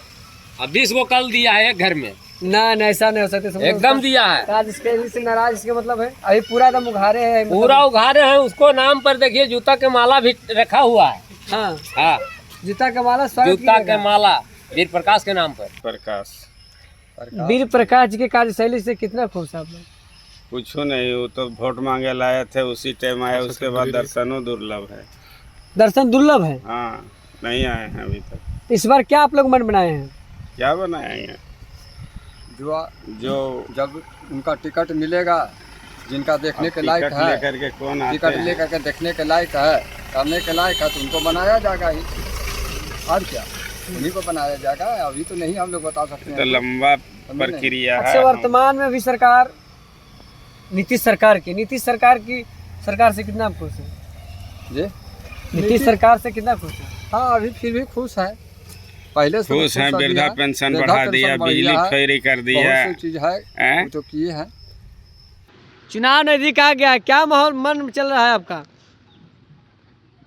S3: अब 20 को कल दिया है एक घर में। ना, ऐसा नहीं हो सकता। एकदम दिया है। आज इसके नाराज इसके मतलब है अभी पूरा दम उघारे है, पूरा उघारे हैं। उसको नाम पर देखिए जूता के माला भी रखा हुआ है। हाँ हाँ, जूता का माला, जूता के माला वीर प्रकाश के नाम पर।
S19: प्रकाश
S3: वीर प्रकाश जी के कार्यशैली से कितना खुश आप लोग?
S19: कुछ नहीं, वो तो वोट मांगे लाए थे, उसी टाइम आए, उसके बाद दर्शनों दुर्लभ है।
S3: दर्शन दुर्लभ है?
S19: हाँ, नहीं आए हैं अभी तक।
S3: इस बार क्या आप लोग मन बनाए हैं?
S19: क्या बनाएंगे?
S22: जो जब उनका टिकट मिलेगा, जिनका देखने के लायक है,
S19: लेकर के कौन आते
S22: टिकट
S19: हैं?
S22: लेकर के देखने के लायक है, करने के लायक है, तो उनको बनाया जाएगा ही। और क्या, उन्हीं को बनाया जाएगा। अभी तो नहीं हम लोग बता सकते हैं,
S19: तो लंबा प्रक्रिया है।
S3: अच्छा, वर्तमान में भी सरकार नीतीश सरकार से कितना खुश है
S22: जी?
S3: नीतीश सरकार से कितना खुश है?
S22: हाँ, अभी फिर भी खुश है। पहले से
S19: खुश हैं, वृद्धा पेंशन बढ़ा दिया, बिजली फ्री कर दिया,
S22: बहुत सी चीज है जो किए हैं।
S3: चुनाव नजदीक आ गया, क्या माहौल मन चल रहा है आपका?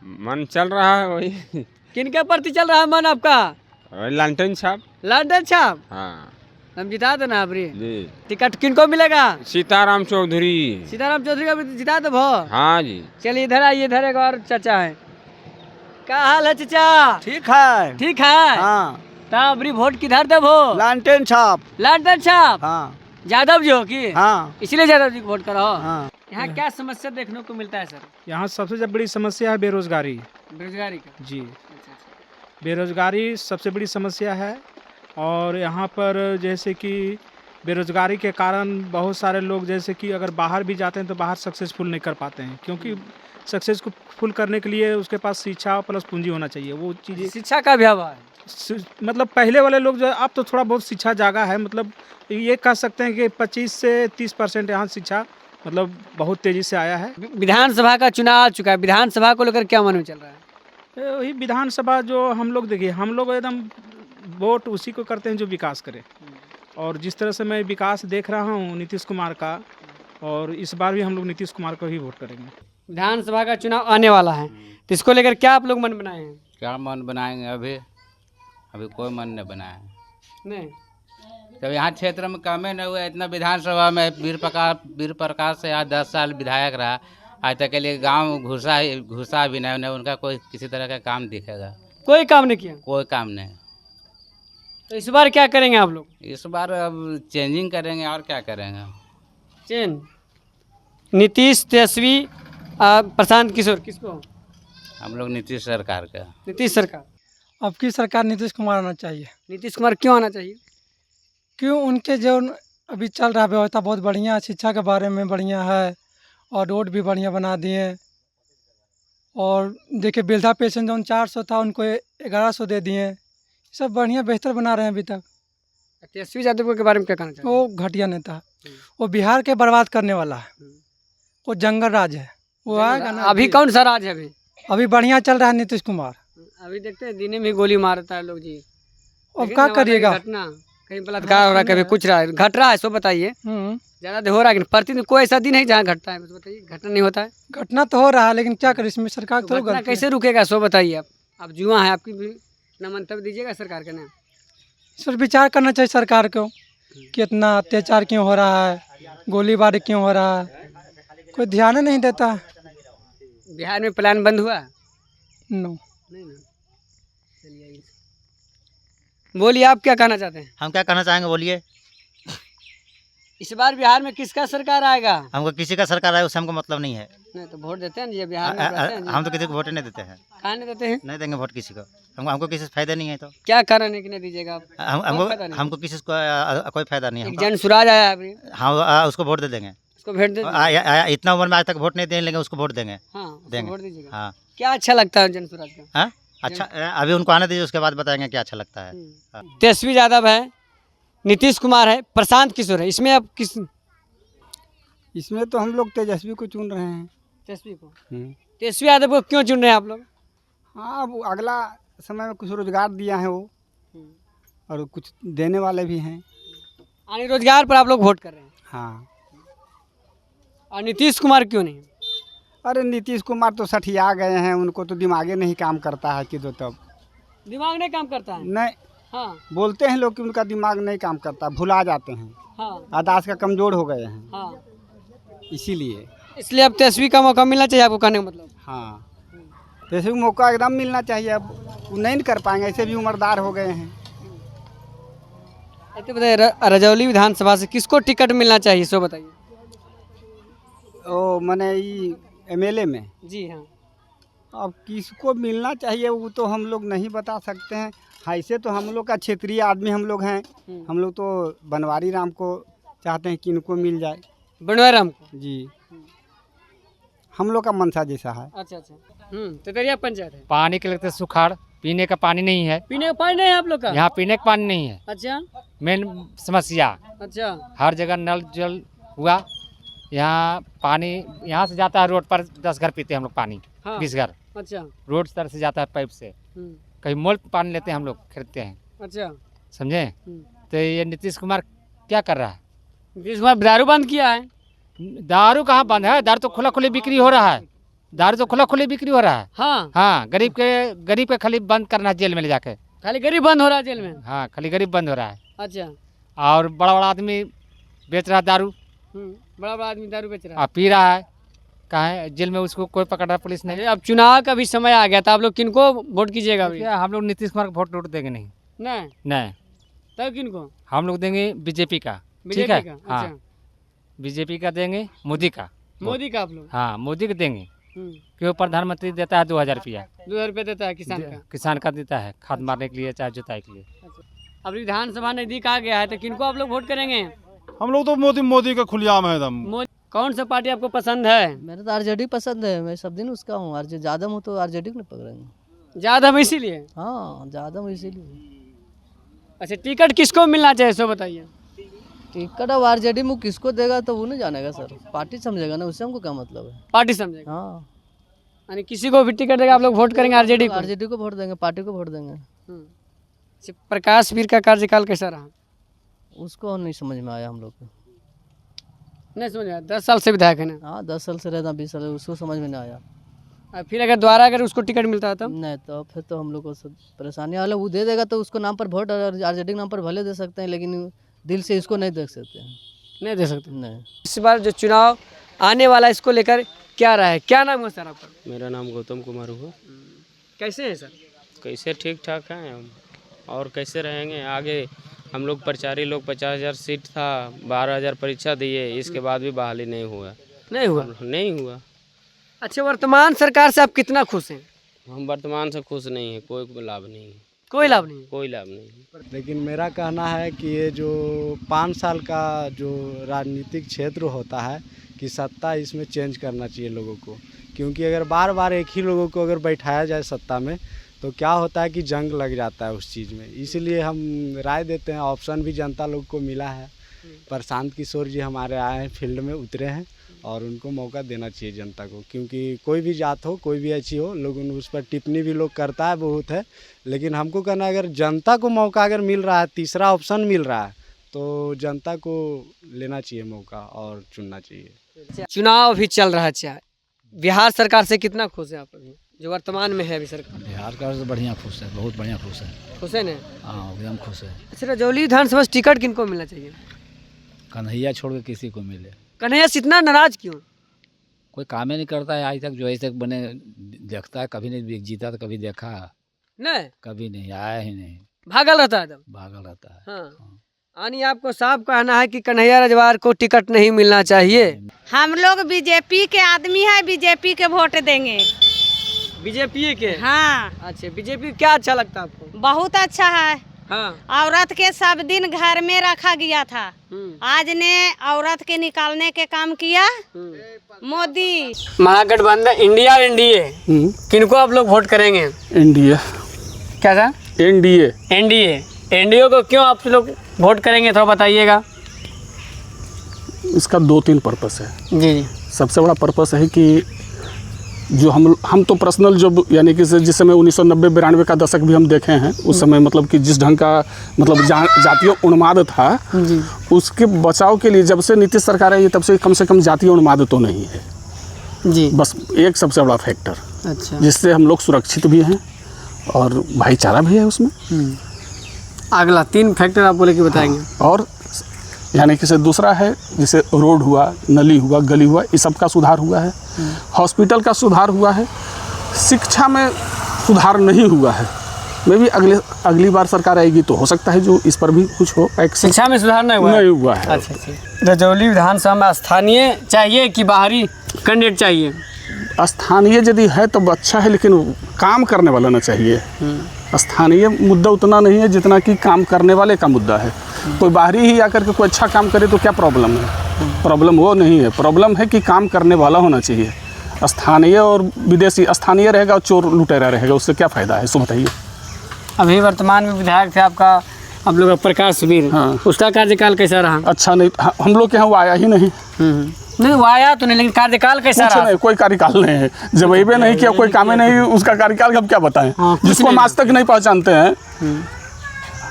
S19: मन चल रहा है वही।
S3: किनके प्रति चल रहा है मन आपका?
S19: लालटेन छाप।
S3: लालटेन छाप?
S19: हाँ,
S3: हम जिता देना अबरी
S19: जी।
S3: टिकट किनको मिलेगा?
S19: सीताराम चौधरी।
S3: सीताराम चौधरी का जिता दो।
S19: हाँ जी।
S3: चलिए इधर आइए, इधर एक और चाचा है। क्या हाल है चाचा?
S23: ठीक है।
S3: ठीक है।
S23: हाँ।
S3: तो अबरी वोट किधर देबो?
S23: लालटेन छाप।
S3: लालटेन छाप?
S23: हाँ।
S3: यादव जी हो की?
S23: हाँ।
S3: इसलिए यादव जी को वोट करो।
S23: हाँ।
S3: यहाँ क्या समस्या देखने को मिलता है सर?
S24: यहाँ सबसे बड़ी समस्या है बेरोजगारी।
S3: बेरोजगारी का?
S24: जी, बेरोजगारी सबसे बड़ी समस्या है। और यहाँ पर जैसे कि बेरोजगारी के कारण बहुत सारे लोग जैसे कि अगर बाहर भी जाते हैं तो बाहर सक्सेसफुल नहीं कर पाते हैं, क्योंकि सक्सेसफुल करने के लिए उसके पास शिक्षा प्लस पूंजी होना चाहिए। वो चीज़ें,
S3: शिक्षा का भी अभाव है।
S24: मतलब पहले वाले लोग जो है, अब तो थोड़ा बहुत शिक्षा जागा है। मतलब ये कह सकते हैं कि 25 से 30% यहाँ शिक्षा मतलब बहुत तेज़ी से आया है।
S3: विधानसभा का चुनाव आ चुका है, विधानसभा को लेकर क्या मन में चल रहा है?
S24: वही विधानसभा जो हम लोग देखिए, हम लोग एकदम वोट उसी को करते हैं जो विकास करे। और जिस तरह से मैं विकास देख रहा हूँ नीतीश कुमार का, और इस बार भी हम लोग नीतीश कुमार को ही वोट करेंगे।
S3: विधानसभा का चुनाव आने वाला है, तो इसको लेकर क्या आप लोग मन बनाए हैं?
S11: क्या मन बनाएंगे? अभी कोई मन नहीं बनाया है।
S3: नहीं,
S11: तो यहाँ क्षेत्र में कम ही नहीं हुआ इतना। विधानसभा में वीर प्रकाश से यहाँ 10 साल विधायक रहा, आज तक के लिए गांव घुसा भी नहीं, उनका कोई किसी तरह का काम दिखेगा?
S3: कोई काम नहीं किया।
S11: कोई काम नहीं।
S3: तो इस बार क्या करेंगे आप लोग?
S11: इस बार अब चेंजिंग करेंगे और क्या करेंगे।
S3: चेंज नीतीश, तेजस्वी, प्रशांत किशोर, किसको?
S11: हम लोग नीतीश सरकार का।
S3: नीतीश सरकार।
S7: अब की सरकार नीतीश कुमार आना चाहिए।
S3: नीतीश कुमार क्यों आना चाहिए?
S7: क्यों, उनके जो अभी चल रहा व्यवस्था बहुत बढ़िया, शिक्षा के बारे में बढ़िया है और रोड भी बढ़िया बना दिए। और देखिए वृद्धा पेंशन जो 400 था उनको 1100 दे दिए। सब बढ़िया बेहतर बना रहे हैं अभी तक।
S3: तेजस्वी यादव के बारे में क्या कहना चाहिए?
S7: वो घटिया नेता है, वो बिहार के बर्बाद करने वाला है, वो जंगल राज है, वो आएगा ना।
S3: अभी कौन सा राज है?
S7: अभी बढ़िया चल रहा है नीतीश कुमार।
S3: अभी देखते हैं दिन में गोली मारता है लोग जी।
S7: अब क्या करिएगा?
S3: घटना कहीं बलात्कार हो रहा है, कभी कुछ रहा है, घट रहा है, सो बताइए। ज्यादा हो रहा है कि प्रतिदिन कोई ऐसा दिन है जहाँ घटता है? बताइए, घटना नहीं होता है।
S7: घटना तो हो रहा है, लेकिन क्या करें, इसमें सरकार तो
S3: घटना कैसे रुकेगा, सो बताइए। आप जुआ है, आपकी भी अपना मंतव्य दीजिएगा सरकार का नाम।
S7: इस पर विचार करना चाहिए सरकार को कि इतना अत्याचार क्यों हो रहा है, गोलीबारी क्यों हो रहा है, कोई ध्यान नहीं देता।
S3: बिहार में प्लान बंद हुआ?
S7: नो,
S3: नहीं ना। चलिए, बोलिए आप क्या कहना चाहते हैं?
S1: हम क्या कहना चाहेंगे, बोलिए।
S3: इस बार बिहार में किसका सरकार आएगा?
S1: हमको किसी का सरकार आए उससे हमको मतलब नहीं है।
S3: नहीं तो वोट देते हैं जी, बिहार में रहते हैं जी।
S1: हम तो किसी को वोट नहीं देते हैं।
S3: कहाँ नहीं देते हैं?
S1: नहीं देंगे वोट किसी को, हमको किसी से फायदा नहीं है। तो
S3: क्या कारण है कि नहीं दीजिएगा आप?
S1: हमको किसी को कोई फायदा नहीं है।
S3: जन सुराज आया अभी,
S1: हाँ उसको वोट दे देंगे।
S3: उसको वोट दे देंगे।
S1: इतना उम्र में आज तक वोट नहीं देने लगे, उसको वोट देंगे।
S3: देंगे, वोट दीजिएगा।
S1: हाँ,
S3: क्या अच्छा लगता है जन सुराज का?
S1: हाँ अच्छा, अभी उनको आने दीजिए, उसके बाद बताएंगे क्या अच्छा लगता है।
S3: तेजस्वी यादव है, नीतीश कुमार है, प्रशांत किशोर है, इसमें अब किस?
S17: इसमें तो हम लोग तेजस्वी को चुन रहे हैं।
S3: तेजस्वी को? तेजस्वी यादव को क्यों चुन रहे हैं आप लोग?
S17: हाँ, अब अगला समय में कुछ रोजगार दिया है वो, और कुछ देने वाले भी हैं।
S3: यानी रोजगार पर आप लोग वोट कर रहे हैं?
S17: हाँ।
S3: और नीतीश कुमार क्यों नहीं?
S17: अरे नीतीश कुमार तो सठिया गए हैं, उनको तो दिमागे नहीं काम करता है कि तो तब।
S3: दिमाग नहीं काम करता है?
S17: नहीं।
S3: हाँ।
S17: बोलते हैं लोग कि उनका दिमाग नहीं काम करता, भुला जाते हैं।
S3: हाँ।
S17: याददाश्त का कमजोर हो गए हैं।
S3: हाँ।
S17: इसलिए
S3: अब तेजस्वी का मौका मिलना चाहिए आपको, कहने का मतलब?
S17: हाँ, तेजस्वी को मौका एकदम मिलना चाहिए। अब वो नहीं कर पाएंगे, ऐसे भी उम्रदार हो गए हैं।
S3: ऐसे बताइए, रजौली विधानसभा से किसको टिकट मिलना चाहिए, सो बताइए।
S17: ओ मैंने MLA में?
S3: जी हाँ।
S17: अब किसको मिलना चाहिए वो तो हम लोग नहीं बता सकते हैं। ऐसे तो हम लोग का क्षेत्रीय आदमी हम लोग हैं, हम लोग तो बनवारी राम को चाहते हैं कि इनको मिल जाए।
S3: बनवारी राम को?
S17: जी, हम लोग का मनसा जैसा है।
S3: अच्छा अच्छा। तेतरिया पंचायत है।
S5: पानी के लगते सुखाड़, पीने का पानी नहीं है।
S3: पीने का पानी नहीं है आप लोग का?
S5: यहाँ पीने का पानी नहीं है।
S3: अच्छा।
S5: मेन समस्या।
S3: अच्छा।
S5: हर जगह नल जल हुआ, यहाँ पानी यहाँ से जाता है रोड पर, 10 घर पीते हैं हम लोग पानी। हाँ। 20 घर।
S3: अच्छा।
S5: रोड तर से जाता है पाइप से, कहीं मोल पानी लेते हैं हम लोग, खरीदते हैं।
S3: अच्छा।
S5: समझे? तो ये नीतीश कुमार क्या कर रहा है?
S3: नीतीश कुमार दारू बंद किया है।
S5: दारू कहाँ बंद है? दारू तो खुला खुली बिक्री हो रहा है। दारू तो खुला खुली बिक्री हो रहा है।
S3: हाँ
S5: हाँ, गरीब के खाली बंद करना है जेल में ले जाके।
S3: खाली गरीब बंद हो रहा है जेल में?
S5: हाँ, खाली गरीब बंद हो रहा है।
S3: अच्छा।
S5: और बड़ा बड़ा आदमी बेच रहा है दारू।
S3: बड़ा बड़ा आदमी दारू बेच रहा है,
S5: पी रहा है, कहाँ है जेल में, उसको कोई पकड़ रहा पुलिस नहीं।
S3: अब चुनाव का भी समय आ गया था, आप लोग किनको वोट कीजिएगा?
S5: हम लोग नीतीश कुमार को वोट देंगे नहीं। नहीं।
S3: तब किनको?
S5: हम लोग देंगे बीजेपी का। ठीक है? हाँ, बीजेपी का देंगे, मोदी का।
S3: मोदी का आप लोग?
S5: हाँ, मोदी का देंगे। क्यों? प्रधानमंत्री देता है 2000 रुपया।
S3: 2000 रुपया देता है किसान का?
S5: किसान का देता है, खाद मारने के लिए चाहे जुताई के लिए।
S3: अब विधानसभा नजदीक आ गया है, तो किनको आप लोग वोट करेंगे?
S8: हम लोग तो मोदी का खुलेआम है एकदम।
S3: कौन सा पार्टी आपको पसंद है?
S23: मेरे तो RJD पसंद है, मैं सब दिन उसका हूँ। ज्यादा हूँ तो RJD को नहीं पकड़ेंगे।
S3: ज्यादा में इसीलिए?
S23: हाँ, ज्यादा में इसीलिए।
S3: अच्छा, टिकट किसको मिलना चाहिए, सो बताइए।
S23: टिकट अब RJD में किसको देगा तो वो नहीं जानेगा सर, पार्टी समझेगा ना, उससे हमको क्या मतलब है।
S3: पार्टी समझेगा?
S23: हाँ,
S3: यानी किसी को भी टिकट देगा आप लोग वोट करेंगे RJD को?
S23: RJD को वोट देंगे, पार्टी को वोट देंगे।
S3: प्रकाश वीर का कार्यकाल कैसा रहा?
S23: उसको नहीं समझ में आया हम लोग को।
S3: नहीं समझ आया, 10 साल से विधायक है ना?
S23: हाँ 10 साल से रहता, 20 साल उसको समझ में नहीं आया।
S3: फिर अगर दोबारा अगर उसको टिकट मिलता है तब?
S23: नहीं तो फिर तो हम लोग को सब परेशानी वाला, वो दे देगा तो उसको नाम पर वोट आरजेडी के नाम पर भले दे सकते हैं, लेकिन दिल से इसको नहीं देख सकते हैं।
S3: नहीं दे सकते?
S23: नहीं।
S3: इस बार जो चुनाव आने वाला है इसको लेकर क्या रहा है? क्या नाम है सर आपका?
S4: मेरा नाम गौतम कुमार हुआ।
S3: कैसे हैं सर?
S4: कैसे ठीक ठाक हैं हम, और कैसे रहेंगे आगे। हम लोग प्रचारी लोग 50,000 सीट था, 12,000 परीक्षा दिए, इसके बाद भी बहाली नहीं हुआ। नहीं हुआ।
S3: अच्छा, वर्तमान सरकार से आप कितना खुश हैं?
S4: हम वर्तमान से खुश नहीं है, कोई लाभ नहीं है।
S3: कोई लाभ नहीं?
S4: कोई लाभ नहीं।
S9: लेकिन मेरा कहना है कि ये जो 5 साल का जो राजनीतिक क्षेत्र होता है कि सत्ता इसमें चेंज करना चाहिए लोगों को, क्योंकि अगर बार बार एक ही लोगों को अगर बैठाया जाए सत्ता में तो क्या होता है कि जंग लग जाता है उस चीज़ में। इसलिए हम राय देते हैं, ऑप्शन भी जनता लोग को मिला है। प्रशांत किशोर जी हमारे आए हैं, फील्ड में उतरे हैं, और उनको मौका देना चाहिए जनता को, क्योंकि कोई भी जात हो, कोई भी अच्छी हो, लोगों उस पर टिप्पणी भी लोग करता है बहुत है, लेकिन हमको कहना अगर जनता को मौका अगर मिल रहा है, तीसरा ऑप्शन मिल रहा है, तो जनता को लेना चाहिए मौका और चुनना चाहिए।
S3: चुनाव भी चल रहा है, बिहार सरकार से कितना खुश है आप अभी जो वर्तमान में है अभी सरकार?
S10: बिहार सरकार से बढ़िया खुश है, बहुत बढ़िया खुश है।
S3: खुश है ना?
S10: हाँ एकदम खुश है।
S3: अच्छा, रजौली विधानसभा टिकट किनको मिलना चाहिए?
S10: कन्हैया छोड़ के किसी को मिले।
S3: कन्हैया से इतना नाराज क्यों?
S10: कोई काम ही नहीं करता है आज तक, जो ऐसे बने देखता है, कभी नहीं जीता तो कभी देखा
S3: नहीं,
S10: कभी नहीं आया ही नहीं,
S3: भागल रहता है,
S10: भागल रहता है।
S3: हाँ। यानी आपको साफ कहना है कि कन्हैया रजवार को टिकट नहीं मिलना चाहिए।
S13: हम लोग बीजेपी के आदमी है, बीजेपी के वोट देंगे।
S3: बीजेपी के?
S13: हाँ।
S3: अच्छा, बीजेपी क्या अच्छा लगता है आपको?
S13: बहुत अच्छा है।
S3: हाँ।
S13: औरत के सब दिन घर में रखा गया था, आज ने औरत के निकालने के काम किया मोदी।
S3: महागठबंधन इंडिया एनडीए, किनको आप लोग वोट करेंगे?
S25: एनडीए।
S3: क्या था?
S25: एनडीए।
S3: एनडीए को क्यों आप लोग वोट करेंगे, थोड़ा बताइएगा।
S25: इसका 2-3 पर्पस है
S3: जी।
S25: सबसे बड़ा पर्पस है कि जो हम तो पर्सनल जो यानी कि जिस समय 1990-92 का दशक भी हम देखे हैं, उस समय मतलब कि जिस ढंग का मतलब जातीय उन्माद था
S3: जी,
S25: उसके बचाव के लिए जब से नीतीश सरकार आई तब से कम जातीय उन्माद तो नहीं है
S3: जी,
S25: बस एक सबसे बड़ा फैक्टर।
S3: अच्छा।
S25: जिससे हम लोग सुरक्षित भी हैं और भाईचारा भी है उसमें।
S3: अगला 3 फैक्टर आप बोले कि बताएंगे।
S25: हाँ, और यानी कि दूसरा है जैसे रोड हुआ, नली हुआ, गली हुआ, इस सब का सुधार हुआ है, हॉस्पिटल का सुधार हुआ है, शिक्षा में सुधार नहीं हुआ है। मे भी अगली बार सरकार आएगी तो हो सकता है जो इस पर भी कुछ हो।
S3: शिक्षा में सुधार नहीं हुआ है। अच्छा। रजौली विधानसभा में स्थानीय चाहिए कि बाहरी कैंडिडेट चाहिए?
S25: स्थानीय यदि है तो अच्छा है, लेकिन काम करने वाला ना चाहिए। स्थानीय मुद्दा उतना नहीं है जितना कि काम करने वाले का मुद्दा है। कोई बाहरी ही आकर के कोई अच्छा काम करे तो क्या प्रॉब्लम है? प्रॉब्लम वो नहीं है, प्रॉब्लम है कि काम करने वाला होना चाहिए। स्थानीय और विदेशी, स्थानीय रहेगा और चोर लुटेरा रहेगा, उससे क्या फ़ायदा है? सो बताइए।
S3: अभी वर्तमान में विधायक थे आपका आप लोग प्रकाश वीर,
S25: हाँ,
S3: उसका कार्यकाल कैसा रहा?
S25: अच्छा नहीं, हम लोग के यहाँ वो आया ही नहीं।
S3: नहीं वो आया तो नहीं, लेकिन कार्यकाल कैसा रहा?
S25: नहीं, कोई कार्यकाल नहीं है, जब अबे नहीं किया, कोई काम नहीं, उसका कार्यकाल अब क्या बताएं? जिसको हम आज तक नहीं पहचानते हैं।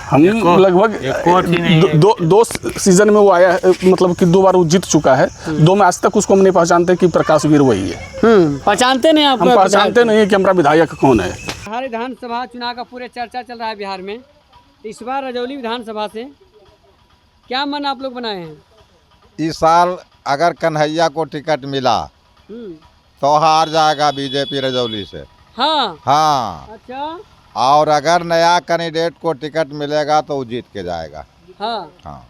S25: हम लगभग 2 सीजन में वो आया है, मतलब कि 2 बार वो जीत चुका है, 2 में आज तक उसको हम नहीं पहचानते कि प्रकाश वीर वही है।
S3: पहचानते नहीं आप?
S25: हम पहचानते नहीं कि हमारा विधायक कौन है।
S3: बिहार विधानसभा चुनाव का पूरे चर्चा चल रहा है बिहार में, इस बार रजौली विधानसभा से क्या मन आप लोग बनाए हैं?
S26: इस साल अगर कन्हैया को टिकट मिला तो हार जाएगा बीजेपी रजौली से।
S3: हाँ।
S26: हाँ।
S3: अच्छा।
S26: और अगर नया कैंडिडेट को टिकट मिलेगा तो वो जीत के जाएगा।
S3: हाँ।
S26: हाँ।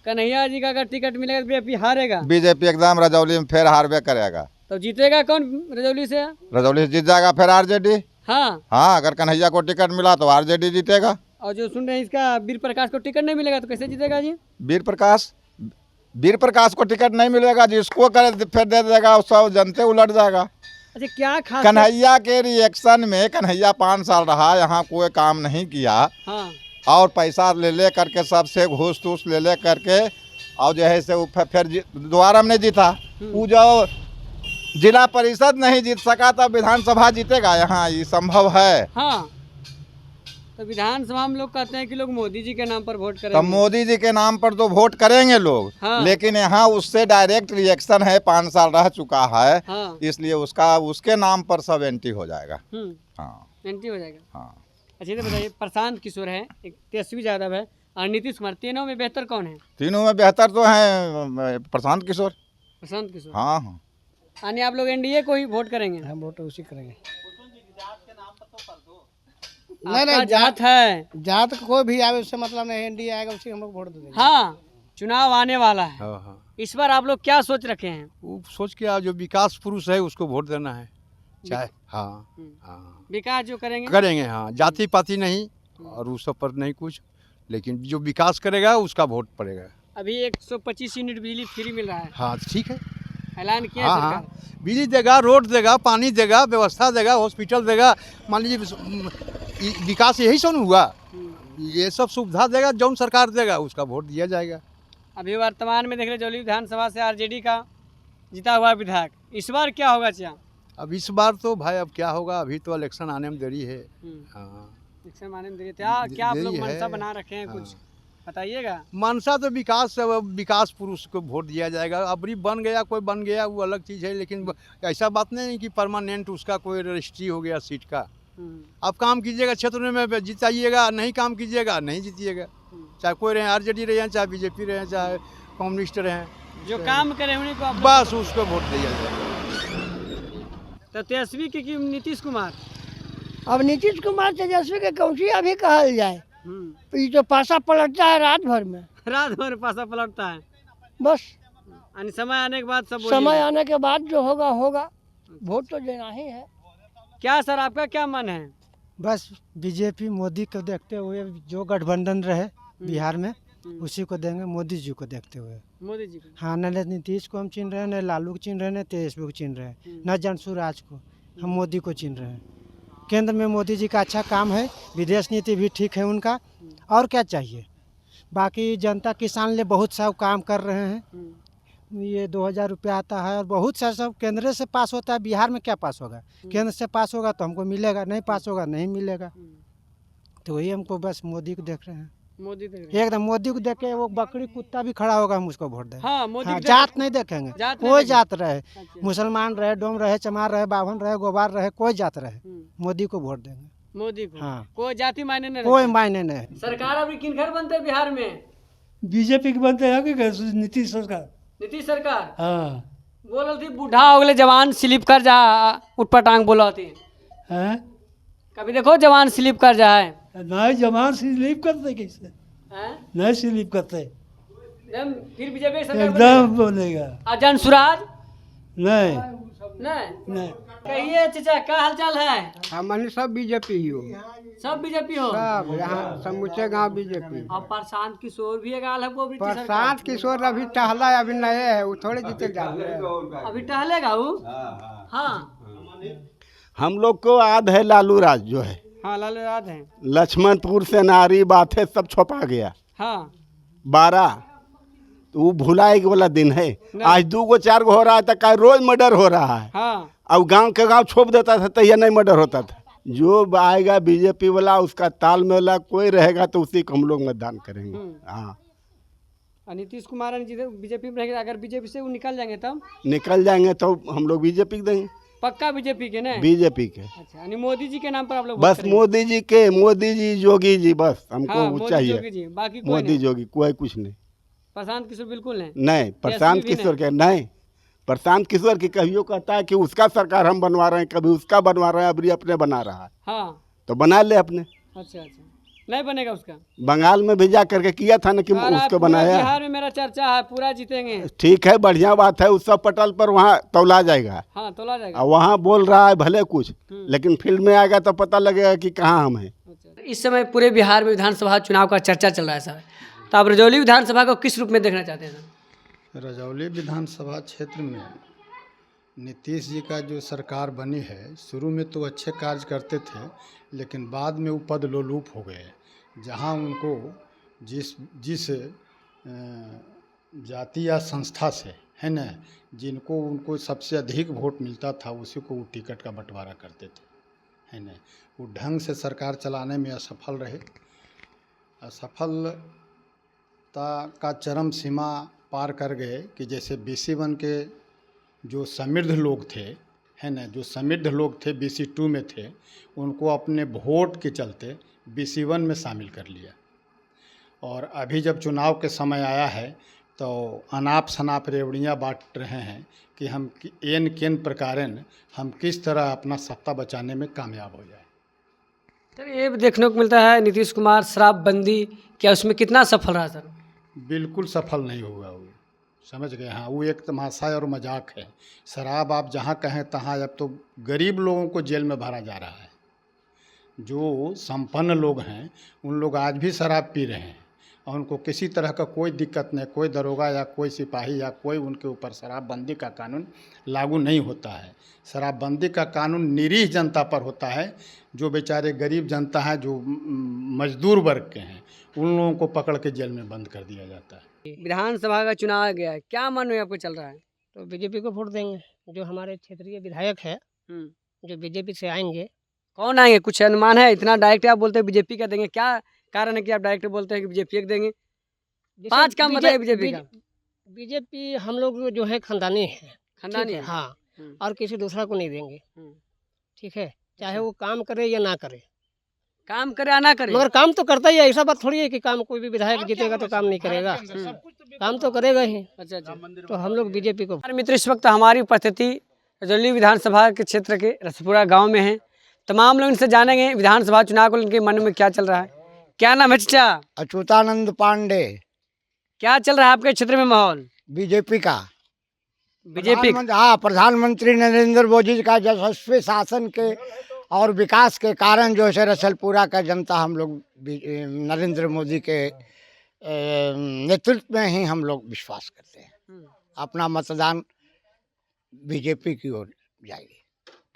S3: कन्हैया जी का अगर टिकट मिलेगा तो बीजेपी हारेगा?
S26: बीजेपी एकदम रजौली में फिर हारबे करेगा।
S3: तो जीतेगा कौन रजौली से?
S26: रजौली से जीत जाएगा फिर आरजेडी।
S3: हाँ।
S26: हाँ, अगर कन्हैया को टिकट मिला तो आरजेडी जीतेगा।
S3: और जो सुन रहे हैं इसका वीर प्रकाश को टिकट नहीं मिलेगा तो कैसे जीतेगा जी?
S26: वीर प्रकाश को टिकट नहीं मिलेगा, जिसको करे फिर दे देगा, उसका जनते उलट जाएगा।
S3: अच्छा, क्या खास?
S26: कन्हैया के रिएक्शन में, कन्हैया 5 साल रहा, यहाँ कोई काम नहीं किया।
S3: हाँ।
S26: और पैसा ले करके सबसे घूस तूस ले करके, और जो है से फिर दोबारा में नहीं जीता। वो जो जिला परिषद नहीं जीत सका तो विधानसभा जीतेगा यहाँ, ये संभव है।
S3: हाँ। तो विधानसभा में लोग कहते हैं कि लोग मोदी जी के नाम पर वोट
S26: तब
S3: करेंगे।
S26: मोदी जी के नाम पर तो वोट करेंगे लोग।
S3: हाँ।
S26: लेकिन यहाँ उससे डायरेक्ट रिएक्शन है, 5 साल रह चुका है।
S3: हाँ।
S26: इसलिए उसके नाम पर सब एंटी हो जाएगा। हाँ,
S3: एंटी हो जाएगा।
S26: हाँ।
S3: अच्छा ये बताइए, प्रशांत किशोर है, एक तेजस्वी यादव है और नीतीश कुमार, तीनों में बेहतर कौन है?
S26: तीनों में बेहतर तो है प्रशांत किशोर।
S3: प्रशांत किशोर।
S26: हाँ हाँ।
S3: यानी आप लोग एनडीए को ही वोट करेंगे?
S7: हम वोट उसी करेंगे।
S3: आपका जात है,
S7: जात कोई भी आवे उससे मतलब नहीं, एनडीए आएगा उसी हम लोग वोट देंगे।
S3: हाँ चुनाव आने वाला है।
S2: हाँ।
S3: इस बार आप लोग क्या सोच रखे हैं?
S2: वो सोच के जो विकास पुरुष है उसको वोट देना है। चाहे हाँ हाँ
S3: विकास जो करेंगे
S2: करेंगे। हाँ, जाति पाति नहीं और उस सब पर नहीं कुछ, लेकिन जो विकास करेगा उसका वोट पड़ेगा।
S3: अभी 125 यूनिट बिजली फ्री मिल रहा है,
S2: हाँ ठीक है।
S3: ऐलान किया है
S2: हाँ
S3: सरकार।
S2: हाँ, बिजली देगा, रोड देगा, पानी देगा, व्यवस्था देगा, हॉस्पिटल देगा। मान लीजिए विकास यही सब हुआ, ये सब सुविधा देगा, जौन सरकार देगा उसका वोट दिया जाएगा।
S3: अभी वर्तमान में देख रहे जौली विधानसभा से आरजेडी का जीता हुआ विधायक, इस बार क्या होगा चाचा?
S2: अब इस बार तो भाई अब क्या होगा, अभी तो इलेक्शन आने में देरी है। हाँ,
S3: इलेक्शन आने में देरी है। क्या आप लोग
S2: देरी है।
S3: मनसा बना रखे हैं, कुछ बताइएगा।
S2: मनसा तो विकास पुरुष को वोट दिया जाएगा। अबरी बन गया, कोई बन गया वो अलग चीज़ है, लेकिन ऐसा बात नहीं कि परमानेंट उसका कोई रजिस्ट्री हो गया सीट का। आप काम कीजिएगा, क्षेत्र में जिताइएगा, नहीं काम कीजिएगा नहीं जीतिएगा। चाहे कोई रहे, आरजेडी रहे, चाहे बीजेपी रहे, चाहे कम्युनिस्ट रहे,
S3: जो काम करे उन्हीं को आप
S2: बस उसको वोट दिया जाएगा।
S3: तो तेजस्वी की नीतीश कुमार?
S21: अब नीतीश कुमार तेजस्वी के कौन सी अभी कहल जाए, ये तो पासा पलटता है रात भर में।
S3: रात भर पासा पलटता है
S21: बस।
S3: समय आने के बाद सब
S21: समय आने के बाद जो होगा होगा, वोट तो देना ही है।
S3: क्या सर आपका क्या मन है?
S7: बस बीजेपी मोदी को देखते हुए जो गठबंधन रहे बिहार में उसी को देंगे, मोदी जी को देखते हुए।
S3: मोदी जी को?
S7: हाँ, न नीतीश को हम चिन रहे हैं, न लालू को चिन रहे हैं, न तेजस्वी को चिन रहे हैं, न जनसुराज को। हम मोदी को चिन रहे हैं। केंद्र में मोदी जी का अच्छा काम है, विदेश नीति भी ठीक है उनका, और क्या चाहिए। बाकी जनता किसान लिए बहुत सा काम कर रहे हैं। ये 2000 रुपया आता है और बहुत सा सब केंद्र से पास होता है। बिहार में क्या पास होगा? केंद्र से पास होगा तो हमको मिलेगा, नहीं पास होगा नहीं मिलेगा। तो वही हमको बस मोदी को देख रहे हैं।
S3: मोदी देख रहे हैं।
S7: एकदम मोदी को देख के वो बकरी कुत्ता भी खड़ा होगा, हम उसको वोट देंगे।
S3: हाँ, मोदी
S7: हाँ,
S3: को
S7: जात नहीं देखेंगे, कोई जात रहे,
S3: अच्छा।
S7: मुसलमान रहे, डोम रहे, चमार रहे, बाभन रहे, गोबार रहे, कोई जात रहे, मोदी को वोट देंगे।
S3: मोदी को?
S7: हाँ,
S3: कोई जाति मायने नहीं
S7: कोई
S3: रखता।
S7: मायने नहीं।
S3: सरकार अभी किन घर बनते हैं बिहार में?
S7: बीजेपी के बनते हैं कि नीतीश सरकार?
S3: नीतीश सरकार।
S7: हाँ।
S3: बोल रही थी बूढ़ा हो गए जवान स्लिप कर जा, उठपटांग बोला होती है। कभी देखो जवान स्लिप कर जाए?
S7: नहीं, जवान स्लिप करते कैसे? नहीं स्लिप करते।
S3: फिर बीजेपी सरकार
S7: एकदम बोलेगा।
S3: और जनसुराज?
S7: नहीं
S3: नहीं। कहिए चाचा, क्या हालचाल है?
S6: हमारे सब बीजेपी ही हो।
S3: सब बीजेपी हो?
S6: सब यहाँ समूचे गांव बीजेपी।
S3: और प्रशांत किशोर भी एक आल है, वो भी
S6: प्रशांत किशोर अभी टहला है, अभी नए है, वो थोड़े जीते जा रहे हैं।
S3: अभी टहलेगा वो? हाँ।
S12: हम लोग को याद है लालू राज जो है।
S3: हाँ, लालू याद है।
S12: लक्ष्मणपुर से नारी बातें सब छुपा गया।
S3: हाँ।
S12: 12 तो वो भुलाएगी वाला दिन है। आज 2 गो 4 गो हो रहा है तो क्या रोज मर्डर हो रहा है।
S3: हाँ।
S12: अब गांव के गांव छोप देता था तो यह नहीं मर्डर होता था। जो आएगा बीजेपी वाला, उसका ताल में वाला कोई रहेगा तो उसी को हम लोग मतदान करेंगे। हाँ।
S3: नीतीश कुमार बीजेपी में रहेंगे, अगर बीजेपी से वो निकल जाएंगे तब?
S12: निकल जाएंगे तो हम लोग बीजेपी के देंगे।
S3: पक्का बीजेपी के ना?
S12: बीजेपी के।
S3: अच्छा, यानी मोदी जी के नाम पर आप लोग
S12: बस मोदी जी के, मोदी जी योगी जी, बस हमको
S3: हाँ,
S12: वो चाहिए।
S3: जोगी जी, बाकी कोई
S12: मोदी
S3: नहीं।
S12: जोगी कोई कुछ नहीं।
S3: प्रशांत किशोर बिल्कुल नहीं?
S12: नहीं, प्रशांत किशोर के नहीं। प्रशांत किशोर की कभियो कहता है कि उसका सरकार हम बनवा रहे हैं, कभी उसका बनवा रहे हैं, अभी अपने बना रहा है।
S3: हाँ।
S12: तो बना ले अपने।
S3: अच्छा, नहीं बनेगा उसका?
S12: बंगाल में भी जा करके किया था ना कि उसको बनाया।
S3: बिहार में मेरा चर्चा है, पूरा जीतेंगे।
S12: ठीक है, बढ़िया बात है। उत्सव पटल पर वहाँ तौला जाएगा।
S3: हाँ, तौला जाएगा।
S12: वहाँ बोल रहा है भले कुछ, लेकिन फील्ड में आएगा तो पता लगेगा कि कहाँ हम हैं।
S3: इस समय पूरे बिहार में विधानसभा चुनाव का चर्चा चल रहा है सर, तो आप रजौली विधानसभा को किस रूप में देखना चाहते हैं?
S15: रजौली विधानसभा क्षेत्र में नीतीश जी का जो सरकार बनी है, शुरू में तो अच्छे कार्य करते थे, लेकिन बाद में वो पद लोलूप हो गए। जहां उनको जिस जाति या संस्था से है न, जिनको उनको सबसे अधिक वोट मिलता था, उसी को वो टिकट का बंटवारा करते थे, है ना, वो ढंग से सरकार चलाने में असफल रहे। असफलता का चरम सीमा पार कर गए कि जैसे BC1 के जो समृद्ध लोग थे, है ना, जो समृद्ध लोग थे BC2 में थे, उनको अपने वोट के चलते BC1 में शामिल कर लिया। और अभी जब चुनाव के समय आया है तो अनाप शनाप रेवड़ियाँ बांट रहे हैं कि हम एन केन प्रकारन हम किस तरह अपना सत्ता बचाने में कामयाब हो जाए।
S3: सर ये भी देखने को मिलता है नीतीश कुमार शराबबंदी, क्या उसमें कितना सफल रहा सर?
S15: बिल्कुल सफल नहीं हुआ वो, समझ गए। हाँ, वो एक तमाशा और मजाक है। शराब आप जहाँ कहें तहाँ अब तो गरीब लोगों को जेल में भरा जा रहा है। जो संपन्न लोग हैं उन लोग आज भी शराब पी रहे हैं और उनको किसी तरह का कोई दिक्कत नहीं, कोई दरोगा या कोई सिपाही या कोई उनके ऊपर शराबबंदी का कानून लागू नहीं होता है। शराबबंदी का कानून निरीह जनता पर होता है, जो बेचारे गरीब जनता है, जो मजदूर वर्ग के हैं, उन लोगों को पकड़ के जेल में बंद कर दिया जाता है।
S3: विधानसभा का चुनाव आ गया है, क्या मन में आपको चल रहा है?
S14: तो बीजेपी को वोट देंगे। जो हमारे क्षेत्रीय विधायक है जो बीजेपी से आएंगे।
S3: कौन आएंगे, कुछ अनुमान है? इतना डायरेक्ट आप बोलते हैं बीजेपी का देंगे, क्या कारण है कि आप डायरेक्ट बोलते हैं कि बीजेपी देंगे? 5 काम बताइए बीजेपी का।
S14: बीजेपी हम लोग जो है खानदानी है।
S3: खानदानी
S14: है? हाँ, और किसी दूसरा को नहीं देंगे। ठीक है, चाहे वो काम करे या ना करे।
S3: काम करे या ना करे,
S14: मगर काम तो करता ही है। ऐसा बात थोड़ी है कि काम कोई भी विधायक जीतेगा तो काम नहीं करेगा, काम तो करेगा ही।
S3: अच्छा।
S14: तो हम लोग बीजेपी को।
S3: मित्र, इस वक्त हमारी उपस्थिति रजौली विधानसभा के क्षेत्र के रसपुरा गाँव में है। तमाम लोग इनसे जानेंगे विधानसभा चुनाव को इनके मन में क्या चल रहा है। क्या नाम है चाचा?
S16: अच्युतानंद पांडे।
S3: क्या चल रहा है आपके क्षेत्र में माहौल?
S16: बीजेपी का।
S3: बीजेपी?
S16: हाँ, प्रधानमंत्री नरेंद्र मोदी का यशस्वी शासन के और विकास के कारण जो है रसलपुरा का जनता हम लोग नरेंद्र मोदी के नेतृत्व में ही हम लोग विश्वास करते हैं। अपना मतदान बीजेपी की ओर जाएगी।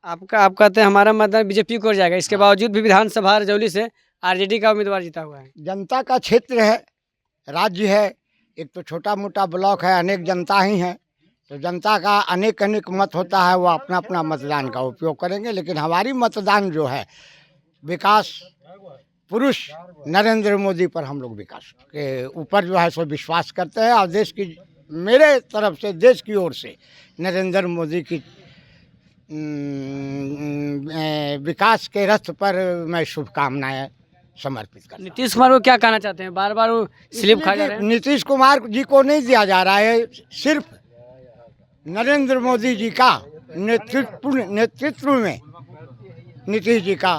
S3: आप कहते हैं हमारा मतदान बीजेपी को जाएगा, इसके बावजूद भी विधानसभा रजौली से आरजेडी का उम्मीदवार जीता हुआ है।
S16: जनता का क्षेत्र है, राज्य है, एक तो छोटा मोटा ब्लॉक है, अनेक जनता ही है, तो जनता का अनेक मत होता है, वो अपना अपना मतदान का उपयोग करेंगे। लेकिन हमारी मतदान जो है विकास पुरुष नरेंद्र मोदी पर हम लोग विकास के ऊपर जो है सो विश्वास करते हैं। और देश की, मेरे तरफ से देश की ओर से नरेंद्र मोदी की विकास के रथ पर मैं शुभकामनाएं समर्पित करता हूं।
S3: नीतीश कुमार को क्या कहना चाहते हैं? बार बार वो स्लिप खा जा रहे हैं।
S16: नीतीश कुमार जी को नहीं दिया जा रहा है, सिर्फ नरेंद्र मोदी जी का नेतृत्व में नीतीश जी का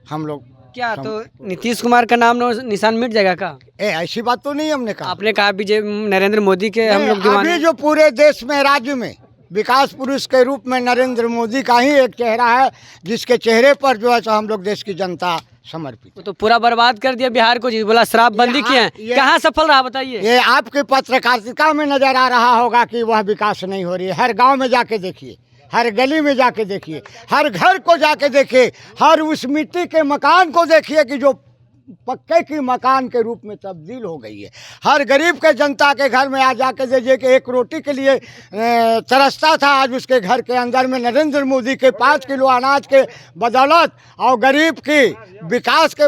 S16: हम लोग।
S3: क्या तो नीतीश कुमार का नाम निशान मिट जाएगा का?
S16: ऐसी बात तो नहीं हमने कहा।
S3: आपने कहा बीजेपी नरेंद्र मोदी के हम लोग दीवाने।
S16: अभी जो पूरे देश में, राज्य में विकास पुरुष के रूप में नरेंद्र मोदी का ही एक चेहरा है, जिसके चेहरे पर जो है हम लोग देश की जनता समर्पित।
S3: तो पूरा बर्बाद कर दिया बिहार को, जी बोला शराबबंदी की है, कहाँ सफल रहा बताइए?
S16: ये आपके पत्रकारिता में नजर आ रहा होगा कि वह विकास नहीं हो रही है। हर गांव में जाके देखिए, हर गली में जाके देखिए, हर घर को जाके देखिए, हर उस मिट्टी के मकान को देखिए कि जो पक्के की मकान के रूप में तब्दील हो गई है। हर गरीब के जनता के घर में आ जाके देखिए कि एक रोटी के लिए तरसता था, आज उसके घर के अंदर में नरेंद्र मोदी के 5 किलो अनाज के बदौलत और गरीब की विकास के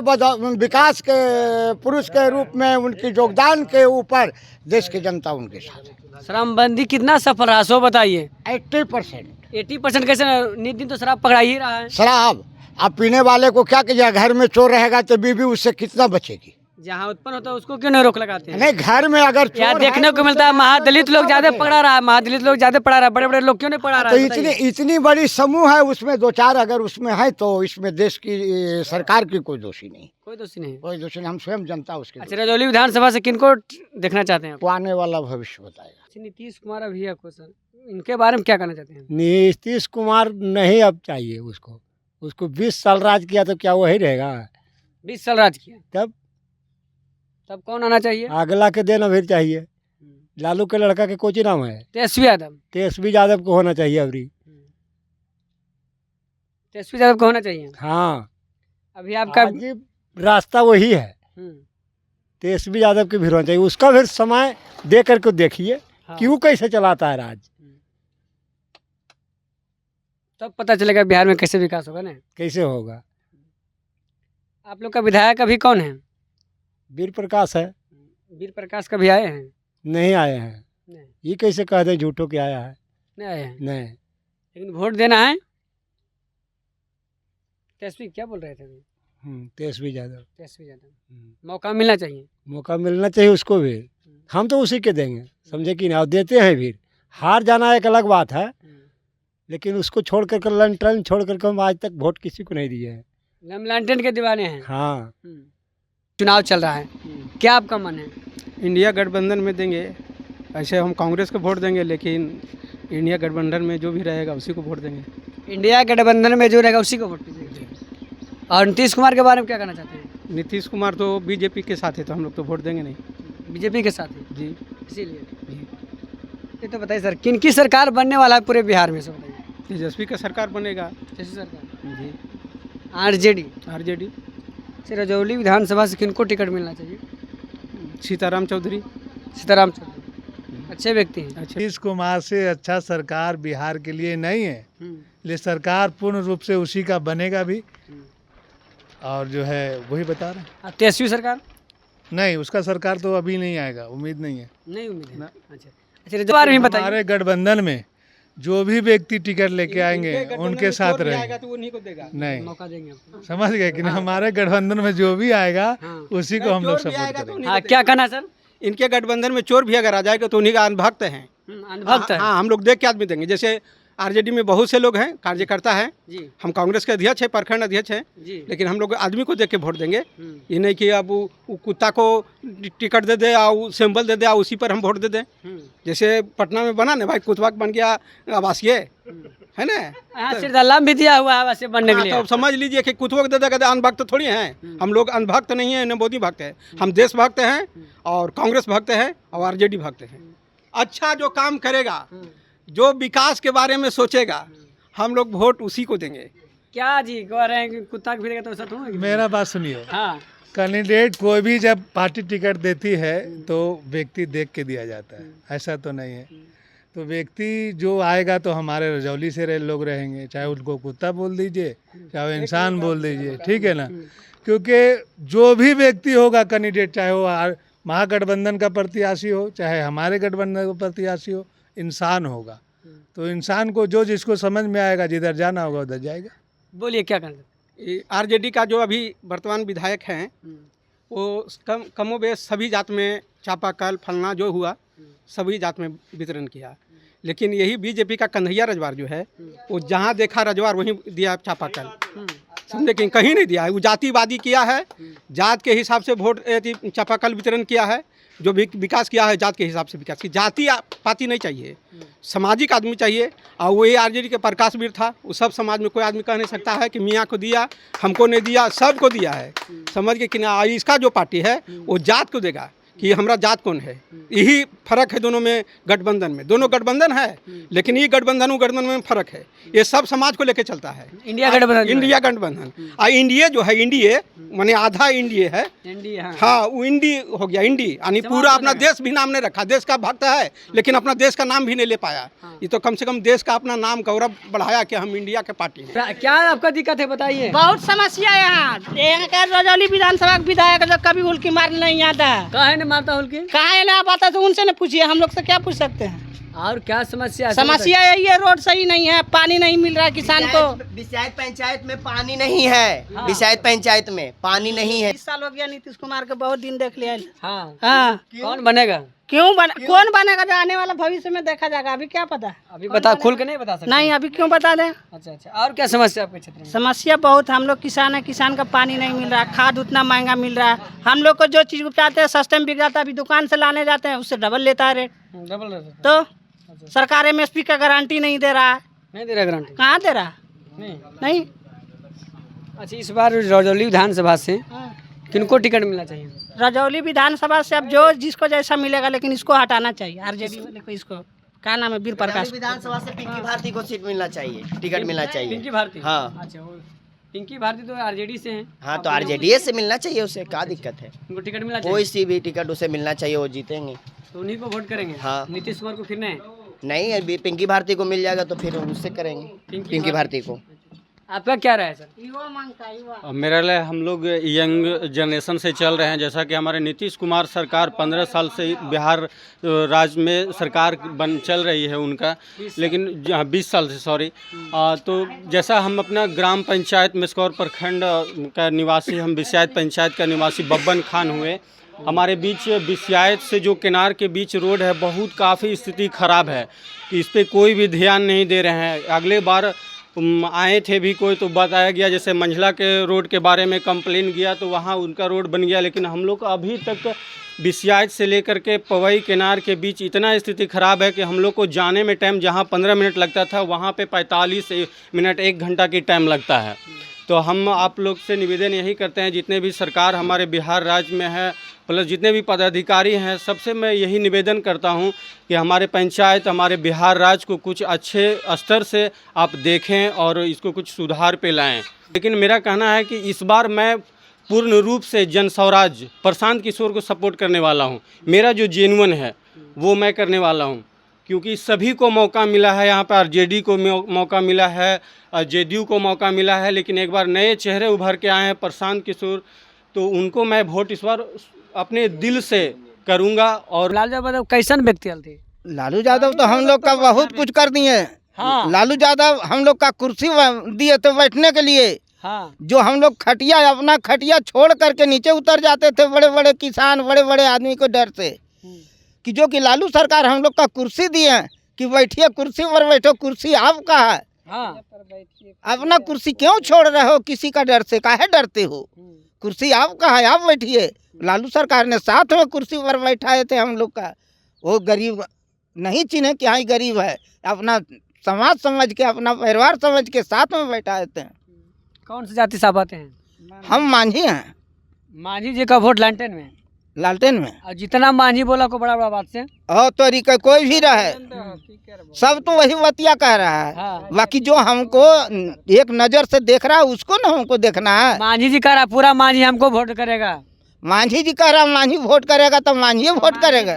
S16: पुरुष के रूप में उनकी योगदान के ऊपर देश की जनता उनके साथ है।
S3: शराबबंदी कितना सफल रहा सो बताइए?
S16: 80%।
S3: 80% कैसे? नित दिन तो शराब पकड़ा ही रहा है।
S16: शराब अब पीने वाले को क्या कीजिएगा, घर में चोर रहेगा तो बीवी उससे कितना बचेगी?
S3: जहाँ उत्पन्न होता है उसको क्यों नहीं रोक लगाते हैं?
S16: नहीं, घर में अगर
S3: यार देखने को मिलता है महादलित लोग ज्यादा पकड़ा रहा है, महादलित लोग ज्यादा पढ़ा रहा है, बड़े बड़े लोग क्यों नहीं पढ़ा रहा
S16: है? तो इतनी बड़ी समूह है, उसमें 2-4 अगर उसमें है तो इसमें देश की सरकार की कोई दोषी नहीं।
S3: कोई दोषी नहीं,
S16: कोई दोषी नहीं, हम स्वयं जनता उसके।
S3: अच्छा, रजौली विधानसभा से किनको देखना चाहते हैं?
S16: आने वाला भविष्य बताएगा।
S3: नीतीश कुमार भैया को सर, इनके बारे में क्या कहना चाहते हैं?
S16: नीतीश कुमार नहीं अब चाहिए उसको 20 साल राज किया तो क्या वही रहेगा?
S3: 20 साल राज किया, तब कौन आना चाहिए?
S16: अगला के देना भी चाहिए। लालू के लड़का के कोची नाम है?
S3: तेजस्वी यादव।
S16: तेजस्वी यादव को होना चाहिए अभी।
S3: तेजस्वी यादव को होना चाहिए।
S16: हाँ,
S3: अभी आपका
S16: रास्ता वही है, तेजस्वी यादव की भी होना चाहिए। उसका भी समय दे करके देखिए क्यों कैसे चलाता है राज।
S3: तब पता चलेगा बिहार में कैसे विकास होगा ना।
S11: कैसे होगा।
S3: आप लोग का विधायक अभी कौन है?
S11: वीर प्रकाश है।
S3: वीर प्रकाश कभी आए हैं?
S11: नहीं आए हैं।
S3: नहीं।
S11: ये कैसे कह दे झूठों के आया है।
S3: नहीं आए हैं।
S11: नहीं।
S3: लेकिन वोट देना है। तेजस्वी क्या बोल रहे थे अभी?
S11: तेजस्वी यादव।
S3: तेजस्वी यादव मौका मिलना चाहिए।
S11: मौका मिलना चाहिए उसको भी। हम तो उसी के देंगे, समझे कि नहीं। और देते हैं भी। हार जाना एक अलग बात है, लेकिन उसको छोड़ कर लंटन छोड़ करके हम आज तक वोट किसी को नहीं दिए हैं।
S3: हम लंटन के दीवाने हैं।
S11: हाँ।
S3: चुनाव चल रहा है, क्या आपका मन है?
S17: इंडिया गठबंधन में देंगे। ऐसे हम कांग्रेस को वोट देंगे, लेकिन इंडिया गठबंधन में जो भी रहेगा उसी को वोट देंगे।
S3: इंडिया गठबंधन में जो रहेगा उसी को वोट दीजिए। और नीतीश कुमार के बारे में क्या कहना चाहते हैं?
S17: नीतीश कुमार तो बीजेपी के साथ है, तो हम लोग तो वोट देंगे नहीं।
S3: बीजेपी के साथ है
S17: जी,
S3: इसीलिए। ये तो बताइए सर, किन की सरकार बनने वाला है पूरे बिहार में? सब बताइए।
S17: तेजस्वी का सरकार बनेगा।
S3: तेजस्वी सरकार
S17: जी।
S3: आरजेडी।
S17: आरजेडी।
S3: रजौली विधानसभा से किनको टिकट मिलना चाहिए?
S17: सीताराम चौधरी।
S3: सीताराम चौधरी अच्छे व्यक्ति हैं।
S18: नीतीश कुमार से अच्छा सरकार बिहार के लिए नहीं है, ले सरकार पूर्ण रूप से उसी का बनेगा भी। और जो है वही बता रहे हैं।
S3: तेजस्वी सरकार
S18: नहीं, उसका सरकार तो अभी नहीं आएगा, उम्मीद नहीं है।
S3: नहीं उम्मीद है। अच्छा,
S18: हमारे गठबंधन में जो भी व्यक्ति टिकट लेके आएंगे उनके साथ रहेंगे।
S17: तो उन्हीं को देगा।
S18: नहीं,
S3: मौका देंगे आपको।
S18: समझ गए कि नहीं। हमारे गठबंधन में जो भी आएगा उसी को हम लोग सपोर्ट करेंगे।
S3: हाँ, क्या कहना सर?
S17: इनके गठबंधन में चोर भी अगर आ जाएगा तो उन्हीं का अनभक्त हैं।
S3: अनभक्त है।
S17: हाँ, हम लोग देख के आदमी देंगे। जैसे आरजेडी में बहुत से लोग हैं, कार्यकर्ता हैं। हम कांग्रेस के अध्यक्ष हैं, प्रखंड अध्यक्ष हैं, लेकिन हम लोग आदमी को देख के वोट देंगे। ये नहीं कि अब वो कुत्ता को टिकट दे दे और सिंबल दे दे और उसी पर हम वोट दे दें। जैसे पटना में बना ना भाई, कुतवा बन गया आवासीय, है ना।
S3: सिरदल्ला भी दिया हुआ है वैसे बनने के लिए।
S17: तो समझ लीजिए कि कुतवा दे देगा। अनभक्त थोड़ी हैं हम लोग। अनभक्त नहीं है, न मोदी भक्त है। हम देश भक्त हैं और कांग्रेस भक्त है और आरजेडी भक्त है। अच्छा जो काम करेगा, जो विकास के बारे में सोचेगा, हम लोग वोट उसी को देंगे।
S3: क्या जी कह रहे हैं कि कुत्ता फिरेगा तो ऐसा तो होगा?
S18: मेरा बात सुनिए।
S3: हाँ।
S18: कैंडिडेट कोई भी जब पार्टी टिकट देती है तो व्यक्ति देख के दिया जाता है, ऐसा तो नहीं है। तो व्यक्ति जो आएगा तो हमारे रजौली से लोग रहेंगे, चाहे उनको कुत्ता बोल दीजिए चाहे इंसान बोल दीजिए, ठीक है ना। क्योंकि जो भी व्यक्ति होगा कैंडिडेट, चाहे वो महागठबंधन का प्रत्याशी हो चाहे हमारे गठबंधन का प्रत्याशी हो, इंसान होगा। तो इंसान को जो जिसको समझ में आएगा, जिधर जाना होगा उधर जाएगा।
S3: बोलिए क्या करना?
S17: आरजेडी का जो अभी वर्तमान विधायक हैं वो कमोबेश सभी जात में चापाकल फलना जो हुआ सभी जात में वितरण किया। लेकिन यही बीजेपी का कन्हैया रजवार जो है वो जहाँ देखा रजवार वहीं दिया चापाकल, समझे कि कहीं नहीं दिया है। वो जातिवादी किया है, जात के हिसाब से वोट चापाकल वितरण किया है। जो भी विकास किया है जात के हिसाब से विकास की। जाति पाति नहीं चाहिए, सामाजिक आदमी चाहिए। और वही आरजेडी के प्रकाश वीर था, वो सब समाज में कोई आदमी कह नहीं सकता है कि मियाँ को दिया हमको नहीं दिया, सबको दिया है। समझ के कि ना, इसका जो पार्टी है वो जात को देगा कि हमारा जात कौन है। यही फर्क है दोनों में, गठबंधन में। दोनों गठबंधन है लेकिन ये गठबंधन में फर्क है। ये सब समाज को लेकर चलता है।
S3: इंडिया गठबंधन।
S17: इंडिया गठबंधन और इंडिया जो है, इंडिया माने आधा इंडिया है। हाँ, वो इंडी हो गया। इंडी यानी पूरा अपना देश भी नाम नहीं रखा। देश का भक्त है लेकिन अपना देश का नाम भी नहीं ले पाया। ये तो कम से कम देश का अपना नाम गौरव बढ़ाया कि हम इंडिया के पार्टी हैं।
S3: क्या आपका दिक्कत है बताइए?
S19: बहुत समस्या है यहाँ का। रजौली विधानसभा विधायक जो कभी उल्की मार नहीं आता।
S3: काहे नहीं मारता उल्की?
S19: कहाँ ना आता तो उनसे न पूछिए, हम लोग से क्या पूछ सकते हैं।
S3: और क्या समस्या है?
S19: समस्या यही है, रोड सही नहीं है, पानी नहीं मिल रहा है किसान को।
S20: बिसायत पंचायत में पानी नहीं है। हाँ। बिसायत पंचायत में पानी नहीं है।
S19: 20 साल हो गया नीतीश कुमार के, बहुत दिन देख लिया।
S3: हाँ।
S19: हाँ।
S3: कौन बनेगा?
S19: कौन बनेगा जो आने वाला भविष्य में देखा जाएगा। अभी क्या पता?
S3: अभी बता, खुल के नहीं बता सकते।
S19: नहीं, अभी क्यों बता दें।
S3: अच्छा। और क्या समस्या आपके क्षेत्र में?
S19: समस्या बहुत। हम लोग किसान है, किसान का पानी नहीं मिल रहा, खाद उतना महंगा मिल रहा है। हम लोग को जो चीज उपजाते हैं सस्ते में बिक जाता है, अभी दुकान से लाने जाते हैं उससे डबल लेता है रेट।
S3: Double rate.
S19: तो सरकार MSP का गारंटी नहीं दे रहा है।
S3: नहीं दे रहा गारंटी?
S19: कहाँ दे रहा? नहीं।
S3: अच्छा, इस बार रजौली विधानसभा से किनको टिकट मिलना चाहिए?
S19: रजौली विधानसभा से अब जो जिसको जैसा मिलेगा, लेकिन इसको हटाना चाहिए। आरजेडी वाले को, इसको क्या नाम है, वीर प्रकाश।
S20: विधानसभा से पिंकी भारती को सीट मिलना चाहिए, टिकट मिलना चाहिए।
S3: पिंकी भारती?
S20: हाँ।
S3: अच्छा, पिंकी भारती तो आरजेडी से हैं।
S20: हाँ, तो आरजेडी से मिलना चाहिए, उसे क्या दिक्कत है।
S3: उनको टिकट मिलना चाहिए,
S20: कोई सी भी टिकट उसे मिलना चाहिए, वो जीतेंगे।
S3: तो उन्हीं को वोट करेंगे।
S20: हाँ।
S3: नीतीश कुमार को फिर नहीं?
S20: नहीं अभी पिंकी भारती को मिल जाएगा तो फिर उससे करेंगे पिंकी भारती को।
S3: आपका क्या राय है सर?
S1: मेरे लिए हम लोग यंग जनरेशन से चल रहे हैं, जैसा कि हमारे नीतीश कुमार सरकार 15 साल से बिहार राज्य में सरकार चल रही है उनका, लेकिन 20 साल से सॉरी। तो जैसा हम अपना ग्राम पंचायत मिसकौर प्रखंड का निवासी, हम बिस्यायत पंचायत का निवासी बब्बन खान हुए। हमारे बीच बिस्यायत से जो किनार के बीच रोड है बहुत काफ़ी स्थिति ख़राब है कि इस पर कोई भी ध्यान नहीं दे रहे हैं। अगले बार आए थे भी कोई तो बताया गया, जैसे मंझला के रोड के बारे में कंप्लेन किया तो वहाँ उनका रोड बन गया, लेकिन हम लोग अभी तक बिस्यायत से लेकर के पवई किनार के बीच इतना स्थिति ख़राब है कि हम लोग को जाने में टाइम जहाँ 15 मिनट लगता था वहाँ पे 45 मिनट 1 घंटा की टाइम लगता है। तो हम आप लोग से निवेदन यही करते हैं, जितने भी सरकार हमारे बिहार राज्य में है प्लस जितने भी पदाधिकारी हैं, सबसे मैं यही निवेदन करता हूं कि हमारे पंचायत हमारे बिहार राज्य को कुछ अच्छे स्तर से आप देखें और इसको कुछ सुधार पे लाएं। लेकिन मेरा कहना है कि इस बार मैं पूर्ण रूप से जन स्वराज प्रशांत किशोर को सपोर्ट करने वाला हूं। मेरा जो जेन्युइन है वो मैं करने वाला हूं, क्योंकि सभी को मौका मिला है। यहाँ पर आरजेडी को मौका मिला है, जेडीयू को मौका मिला है, लेकिन एक बार नए चेहरे उभर के आए हैं प्रशांत किशोर, तो उनको मैं वोट इस बार अपने दिल से करूँगा। और
S3: लालू यादव कैसन व्यक्ति थे?
S6: लालू यादव तो हम लोग का बहुत कुछ कर दिए।
S3: हाँ।
S6: लालू यादव हम लोग का कुर्सी दिए थे बैठने के लिए।
S3: हाँ।
S6: जो हम लोग खटिया अपना खटिया छोड़ करके नीचे उतर जाते थे, बड़े बड़े किसान बड़े बड़े आदमी को डर से, कि जो कि लालू सरकार हम लोग का कुर्सी दिए कि बैठिए कुर्सी पर बैठो, कुर्सी आपका है।
S3: हाँ।
S6: अपना कुर्सी क्यों छोड़ रहे हो किसी का डर से, काहे डरते हो? कुर्सी आपका है, आप बैठिए। लालू सरकार ने साथ में कुर्सी पर बैठाए थे हम लोग का। वो गरीब नहीं चिन्हे कि हाँ गरीब है, अपना समाज समझ के अपना परिवार समझ के साथ में बैठाए थे।
S3: कौन सी जाति साहब आते हैं?
S6: हम मांझी हैं।
S3: मांझी जी का वोट लालटेन में?
S6: लालटेन में।
S3: और जितना मांझी बोला को बड़ा बड़ा बात से
S6: तरीका कोई भी रहे, सब तो वही बतिया कह रहा है।
S3: हाँ।
S6: बाकी जो हमको एक नज़र से देख रहा है उसको ना हमको देखना है।
S3: मांझी जी कह रहा पूरा मांझी हमको वोट करेगा।
S6: मांझी जी कह रहा मांझी वोट करेगा तो मांझी वोट करेगा।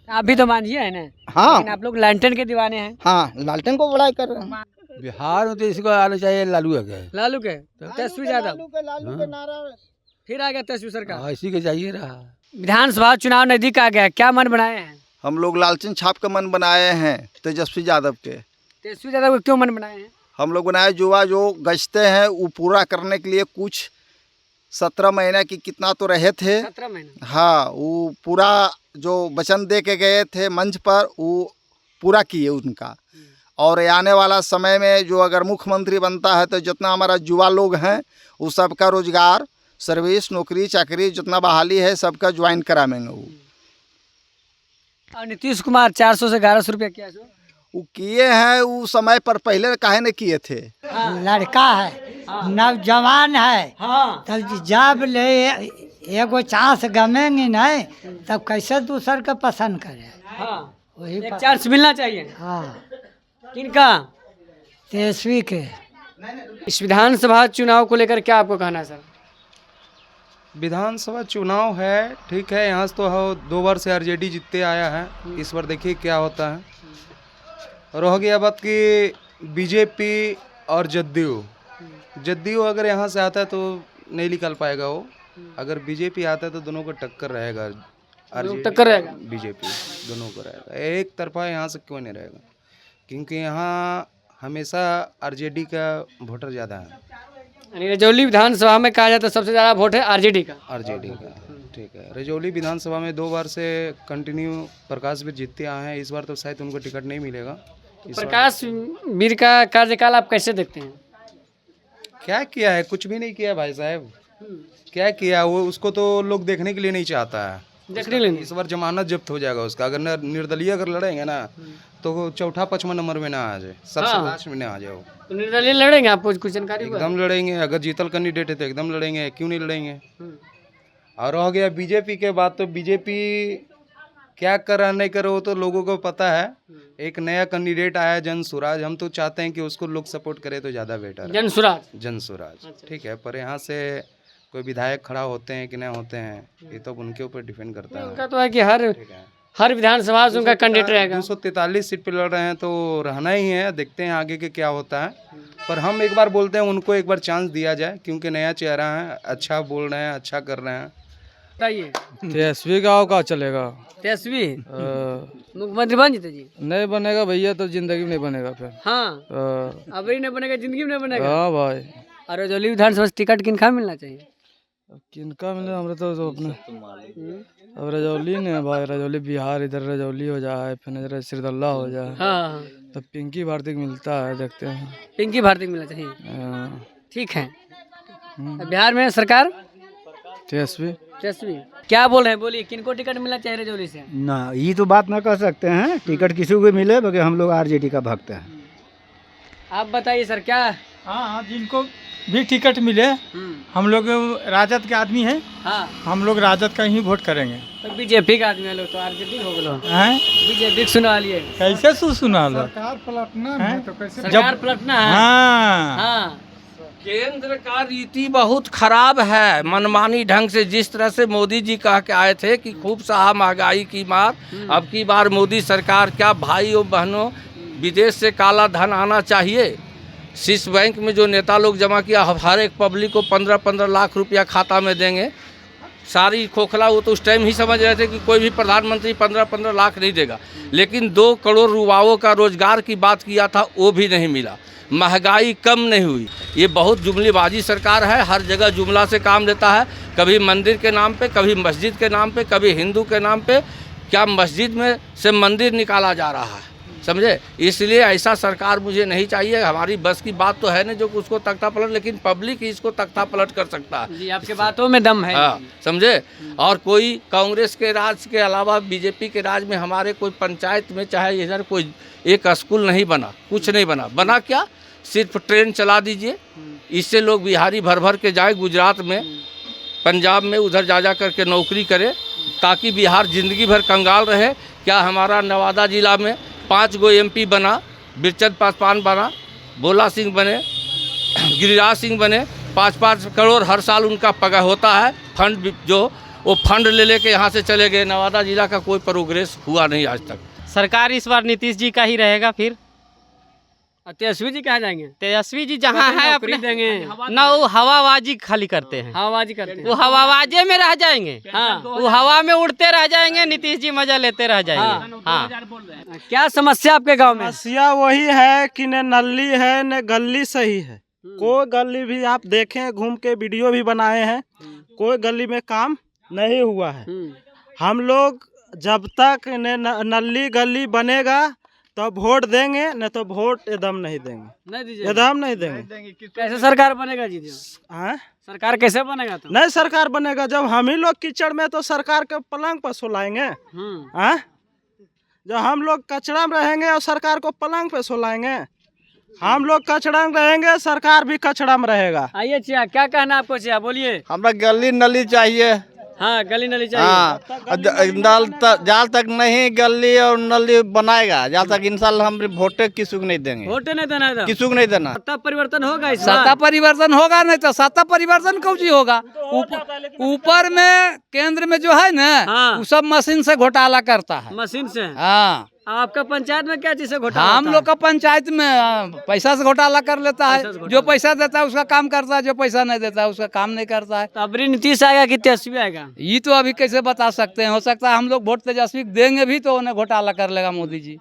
S3: आप भी तो मांझी है ना?
S6: हाँ।
S3: लेकिन आप लोग लालटेन के दीवाने हैं।
S6: हाँ, लालटेन को बड़ाई कर रहे हैं।
S5: बिहार में तो इसको आना चाहिए लालू के।
S3: लालू के तेजस्वी यादव
S6: लालू के नारा
S3: फिर आ गया तेजस्वी सरकार।
S5: इसी के चाहिए रहा।
S3: विधानसभा चुनाव नजदीक आ गया, क्या मन बनाए हैं?
S26: हम लोग लालचन छाप का मन बनाए हैं तेजस्वी यादव के।
S3: तेजस्वी यादव को क्यों मन बनाए हैं?
S26: हम लोग बनाए युवा जो गश्ते हैं वो पूरा करने के लिए कुछ 17 महीने की कितना तो रहे थे।
S3: 17 महीने।
S26: हाँ, वो पूरा जो वचन दे के गए थे मंच पर वो पूरा किए उनका। और आने वाला समय में जो अगर मुख्यमंत्री बनता है तो जितना हमारा युवा लोग हैं वो सबका रोजगार सर्विस नौकरी चाकरी जितना बहाली है सबका ज्वाइन कराएंगे वो।
S3: और नीतीश कुमार 400 से 1100 रुपया किया
S26: वो किए हैं, वो समय पर पहले काहे न किए थे।
S8: लड़का है, नौजवान है, तब जब ले एगो चांस गमेंगे नहीं तब कैसे दूसर के पसंद करे।
S3: वही एक चांस मिलना चाहिए।
S8: हाँ।
S3: किनका?
S8: तेजस्वी के।
S3: इस विधानसभा चुनाव को लेकर क्या आपको कहना है सर?
S22: विधानसभा चुनाव है, ठीक है, यहाँ से तो 2 बार से आरजेडी जीतते आया है। इस बार देखिए क्या होता है। रह गया बात कि बीजेपी और जदयू अगर यहाँ से आता है तो नहीं निकल पाएगा वो। अगर बीजेपी आता है तो दोनों को टक्कर रहेगा।
S3: टक्कर रहेगा
S22: बीजेपी दोनों को रहेगा, एक तरफा यहाँ से क्यों नहीं रहेगा, क्योंकि यहाँ हमेशा आरजेडी का वोटर ज़्यादा है।
S3: रजौली विधानसभा में कहा जाता है सबसे ज़्यादा वोट है आरजेडी का।
S22: ठीक है। रजौली विधानसभा में 2 बार से कंटिन्यू प्रकाश वीर जीतते आए हैं। इस बार तो शायद उनको टिकट नहीं मिलेगा।
S3: प्रकाश वीर का कार्यकाल आप कैसे देखते हैं?
S22: क्या किया है? कुछ भी नहीं किया भाई साहब। क्या किया वो, उसको तो लोग देखने के लिए नहीं चाहता है।
S3: देखने के लिए
S22: इस बार जमानत जब्त हो जाएगा उसका। अगर निर्दलीय अगर लड़ेंगे ना तो चौथा 5वां नंबर में ना आ जाए, सबसे लास्ट में ना आ जाओ।
S3: तो निर्दलीय लड़ेंगे? आपको कुछ जानकारी?
S22: एकदम लड़ेंगे। अगर जीतल कैंडिडेट है तो एकदम लड़ेंगे, क्यों नहीं लड़ेंगे। और हो गया बीजेपी के बाद, तो बीजेपी क्या कर रहा नहीं कर रहा वो तो लोगों को पता है। एक नया कैंडिडेट आया जन स्वराज, हम तो चाहते हैं कि उसको लोग सपोर्ट करें तो ज़्यादा बेटर है। जन स्वराज ठीक है, पर यहाँ से कोई विधायक खड़ा होते हैं कि नहीं होते हैं ये तो उनके ऊपर डिपेंड करता है।
S3: उनका तो है कि हर विधानसभा से उनका कैंडिडेट रहेगा।
S22: 243 सीट पे लड़ रहे हैं तो रहना ही है, देखते हैं आगे के क्या होता है। पर हम एक बार बोलते हैं उनको एक बार चांस दिया जाए, क्योंकि नया चेहरा है, अच्छा बोल रहे हैं, अच्छा कर रहे हैं।
S3: बताइए
S4: तेजस्वी गाँव का चलेगा।
S3: तेजस्वी मुख्यमंत्री बन जीते जी?
S4: नहीं बनेगा भैया तो जिंदगी में नहीं बनेगा फिर।
S3: हाँ अब ही नहीं बनेगा, जिंदगी में नहीं बनेगा।
S4: हाँ भाई।
S3: और रजौली विधानसभा से टिकट किनका मिलना चाहिए?
S4: किनका मिले हमारे तो अपने अब रजौली ने भाई, रजौली बिहार, इधर रजौली हो जाए, फिर इधर सिरदल्ला हो जाए।
S3: हाँ
S4: तो पिंकी भारती को मिलता है, देखते हैं।
S3: पिंकी भारती को मिलना चाहिए, ठीक है। बिहार में सरकार
S4: तेजस्वी।
S3: तेजस्वी क्या बोल रहे हैं, बोलिए किनको टिकट मिलना चाहिए रजौली से?
S9: ना ये तो बात ना कर सकते हैं, टिकट किसी को भी मिले, बल्कि हम लोग आरजेडी का भक्त हैं।
S3: आप बताइए सर क्या?
S10: हाँ, जिनको भी टिकट मिले, हम लोग राजद के आदमी हैं।
S3: हाँ,
S10: हम लोग राजद का ही वोट करेंगे।
S3: तो बीजेपी का आदमी है लोग तो आरजेडी हो गए
S10: हैं,
S3: बीजेपी सुना लिए।
S10: कैसे सुना लो?
S15: सरकार पलटना है तो कैसे?
S3: सरकार पलटना है।
S10: हाँ,
S13: केंद्र का रीति बहुत खराब है, मनमानी ढंग से। जिस तरह से मोदी जी कह के आए थे कि खूब सहा महंगाई की मार, अब की बार मोदी सरकार क्या भाई और बहनों, विदेश से काला धन आना चाहिए। स्विस बैंक में जो नेता लोग जमा किया, हर एक पब्लिक को 15-15 लाख रुपया खाता में देंगे। सारी खोखला, वो तो उस टाइम ही समझ रहे थे कि कोई भी प्रधानमंत्री 15-15 लाख नहीं देगा, लेकिन 2 करोड़ युवाओं का रोजगार की बात किया था, वो भी नहीं मिला। महंगाई कम नहीं हुई। ये बहुत जुमलेबाजी सरकार है, हर जगह जुमला से काम लेता है। कभी मंदिर के नाम पे, कभी मस्जिद के नाम पे, कभी हिंदू के नाम पे। क्या मस्जिद में से मंदिर निकाला जा रहा है, समझे? इसलिए ऐसा सरकार मुझे नहीं चाहिए। हमारी बस की बात तो है नहीं जो उसको तख्ता पलट, लेकिन पब्लिक ही इसको तख्ता पलट कर सकता है।
S3: जी, आपके बातों में दम है।
S13: हाँ, समझे? और कोई कांग्रेस के राज के अलावा बीजेपी के राज में हमारे कोई पंचायत में चाहे इधर कोई एक स्कूल नहीं बना, कुछ नहीं बना। बना क्या? सिर्फ ट्रेन चला दीजिए, इससे लोग बिहारी भर भर के जाए गुजरात में, पंजाब में, उधर जा करके नौकरी करे, ताकि बिहार जिंदगी भर कंगाल रहे। क्या हमारा नवादा जिला में 5 गो MP बना, बिरचंद पासवान बना, भोला सिंह बने, गिरिराज सिंह बने, 5-5 करोड़ हर साल उनका पगार होता है। फंड जो वो फंड ले लेके यहाँ से चले गए। नवादा जिला का कोई प्रोग्रेस हुआ नहीं आज तक।
S14: सरकार इस बार नीतीश जी का ही रहेगा। फिर
S3: तेजस्वी जी कहाँ जाएंगे?
S14: तेजस्वी जी जहाँ है अपने
S3: देंगे
S14: ना, वो हवाबाजी खाली करते हैं।
S3: हवाबाजी करते हैं,
S14: वो हवाबाजी में रह जाएंगे।
S3: हाँ,
S14: वो हवा में उड़ते रह जाएंगे, नीतीश जी मजा लेते रह जाएंगे। हाँ,
S3: क्या समस्या आपके गांव में?
S23: समस्या वही है कि न नली है न गली सही है। कोई गली भी आप देखें, घूम के वीडियो भी बनाए हैं, कोई गली में काम नहीं हुआ है। हम लोग जब तक नली गली बनेगा तो वोट देंगे, न तो वोट एकदम नहीं देंगे, एकदम नहीं देंगे।
S3: कैसे सरकार बनेगा जी?
S23: हाँ,
S3: सरकार कैसे बनेगा? तो
S23: नहीं सरकार बनेगा जब हम ही लोग कीचड़ में तो सरकार के पलंग पर सुलाएंगे। हाँ, जब हम लोग कचरा में रहेंगे और सरकार को पलंग पे सुलाएंगे। हम लोग कचरा में रहेंगे, सरकार भी कचरा में रहेगा।
S3: आइए चिया, क्या कहना आपको चिया, बोलिए।
S26: हमरा गली नली चाहिए।
S3: हाँ, गली नली चाहिए।
S26: हाँ, नल जहाँ तक नहीं गली और नली बनाएगा, जहाँ तक इंशाल्लाह हम वोटे किसी को नहीं देंगे।
S3: वोटे नहीं देना है,
S26: किसी को नहीं देना।
S3: सत्ता परिवर्तन होगा इस
S4: सत्ता परिवर्तन होगा, नहीं तो सत्ता परिवर्तन कौन सी होगा? ऊपर में केंद्र में जो है ना, वो सब मशीन से घोटाला करता है।
S3: मशीन से?
S4: हाँ।
S3: आपका पंचायत में क्या चीज से घोटाला?
S4: हम लोग का पंचायत में पैसा से घोटाला कर लेता है। जो पैसा देता है उसका काम करता है, जो पैसा नहीं देता है उसका काम नहीं करता है।
S3: तो अबरी नीतीश आएगा कि तेजस्वी आएगा?
S4: ये तो अभी कैसे बता सकते हैं। हो सकता है हम लोग वोट तेजस्वी देंगे भी तो उन्हें घोटाला कर लेगा मोदी जी।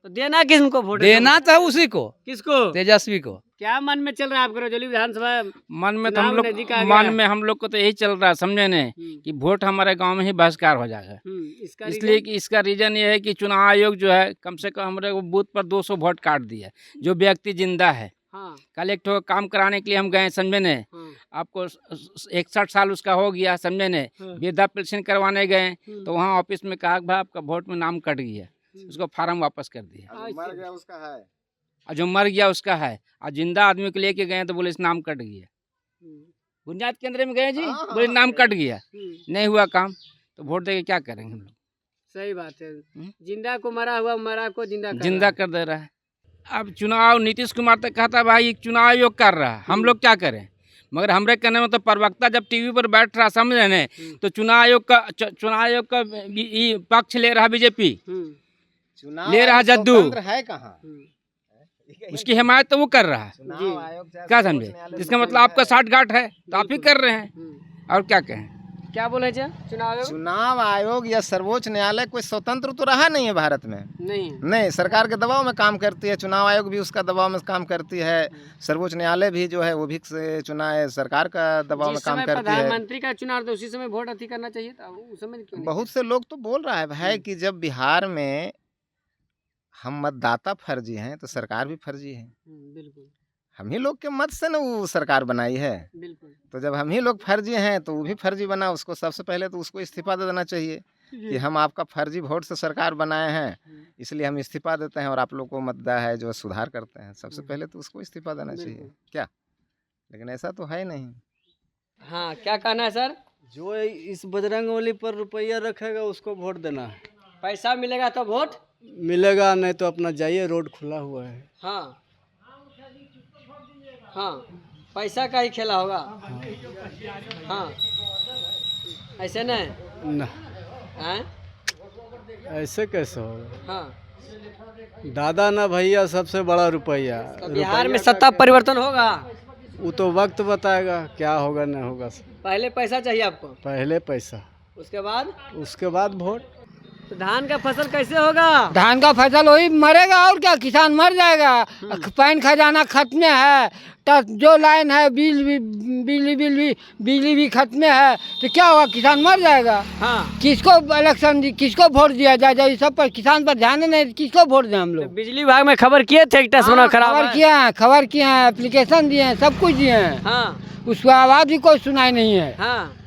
S3: तो देना किसको वोट?
S4: देना तो उसी को।
S3: किसको?
S4: तेजस्वी को।
S3: क्या मन में चल रहा है आपको रजौली विधानसभा
S13: मन में? तो हम लोग को तो यही चल रहा है, समझे ने, कि वोट हमारे गांव में ही बहिष्कार हो जाएगा। इसलिए कि इसका रीजन ये है कि चुनाव आयोग जो है कम से कम हमारे बूथ पर 200 वोट काट दिया। जो व्यक्ति जिंदा है, कल एक ठो काम कराने के लिए हम गए, समझे ने, आपको 61 साल उसका हो गया, समझे ने, वृद्धा पेंशन करवाने गए तो वहाँ ऑफिस में कहा भाई आपका वोट में नाम कट गया, उसको फार्म वापस कर दिया।
S26: मर गया उसका है,
S13: और जो मर गया उसका है, और जिंदा आदमी को लेके गए तो बोले इस नाम कट गया। बुनियाद केंद्र में गए जी, बोले नाम कट गया, नहीं हुआ काम, तो वोट देके क्या करेंगे हम लोग?
S3: सही बात है, जिंदा को मरा हुआ, मरा को
S13: जिंदा कर दे रहा है। अब चुनाव नीतीश कुमार तक कहता है भाई चुनाव आयोग कर रहा है, हम लोग क्या करें? मगर हमारे कहने में तो प्रवक्ता जब टीवी पर बैठ रहा समझ रहे हैं तो चुनाव आयोग का पक्ष ले रहा बीजेपी, ले रहा जद्दू
S6: है कहाँ?
S13: उसकी हिमायत तो वो कर रहा है, क्या समझे? इसका मतलब आपका साठगांठ है तो आप ही कर रहे हैं, और क्या कहें?
S3: क्या बोले चुनाव
S6: आयोग या सर्वोच्च न्यायालय कोई स्वतंत्र तो रहा नहीं है भारत में। नहीं, सरकार के दबाव में काम करती है। चुनाव आयोग भी उसका दबाव में काम करती है। सर्वोच्च न्यायालय भी जो है वो भी चुना है, सरकार का दबाव में काम करती है।
S3: प्रधानमंत्री का चुनाव तो उसी समय वोट अति करना चाहिए था, उस समय क्यों?
S6: बहुत से लोग तो बोल रहा है भाई कि जब बिहार में हम मतदाता फर्जी हैं तो सरकार भी फर्जी है।
S3: बिल्कुल,
S6: हम ही लोग के मत से ना वो सरकार बनाई है।
S3: बिल्कुल,
S6: तो जब हम ही लोग फर्जी हैं तो वो भी फर्जी बना, उसको सबसे पहले तो उसको इस्तीफा दे देना चाहिए कि हम आपका फर्जी वोट से सरकार बनाए हैं, इसलिए हम इस्तीफा देते हैं और आप लोग को मतदा है जो सुधार करते हैं। सबसे पहले तो उसको इस्तीफा देना चाहिए क्या, लेकिन ऐसा तो है नहीं।
S3: हाँ, क्या कहना है सर?
S2: जो इस बजरंगबली पर रुपया रखेगा उसको वोट देना है।
S3: पैसा मिलेगा तो वोट
S2: मिलेगा, नहीं तो अपना जाइए, रोड खुला हुआ है।
S3: हाँ हाँ, पैसा का ही खेला होगा। हाँ, ऐसे नहीं
S2: ना, ऐसे कैसे होगा?
S3: हाँ,
S2: दादा ना भैया सबसे बड़ा रुपया।
S3: तो बिहार में सत्ता परिवर्तन होगा?
S2: वो तो वक्त बताएगा क्या होगा नहीं होगा।
S3: पहले पैसा चाहिए आपको?
S2: पहले पैसा,
S3: उसके बाद
S2: वोट।
S3: तो धान का फसल कैसे होगा?
S16: धान का फसल वही मरेगा और क्या, किसान मर जाएगा। पैन खजाना खत्म है, जो लाइन है बिजली भी खत्म है, तो क्या होगा, किसान मर जाएगा।
S3: हाँ,
S16: किसको इलेक्शन किसको वोट दिया जाए? जब सब पर किसान पर ध्यान नहीं, किसको वोट दें हम लोग?
S3: तो बिजली विभाग में खबर किए थे खराब
S16: खबर किए हैं, एप्लीकेशन दिए हैं, सब कुछ दिए हैं।
S3: हाँ,
S16: उसको आवाज भी कोई सुनाई नहीं है।
S3: हाँ,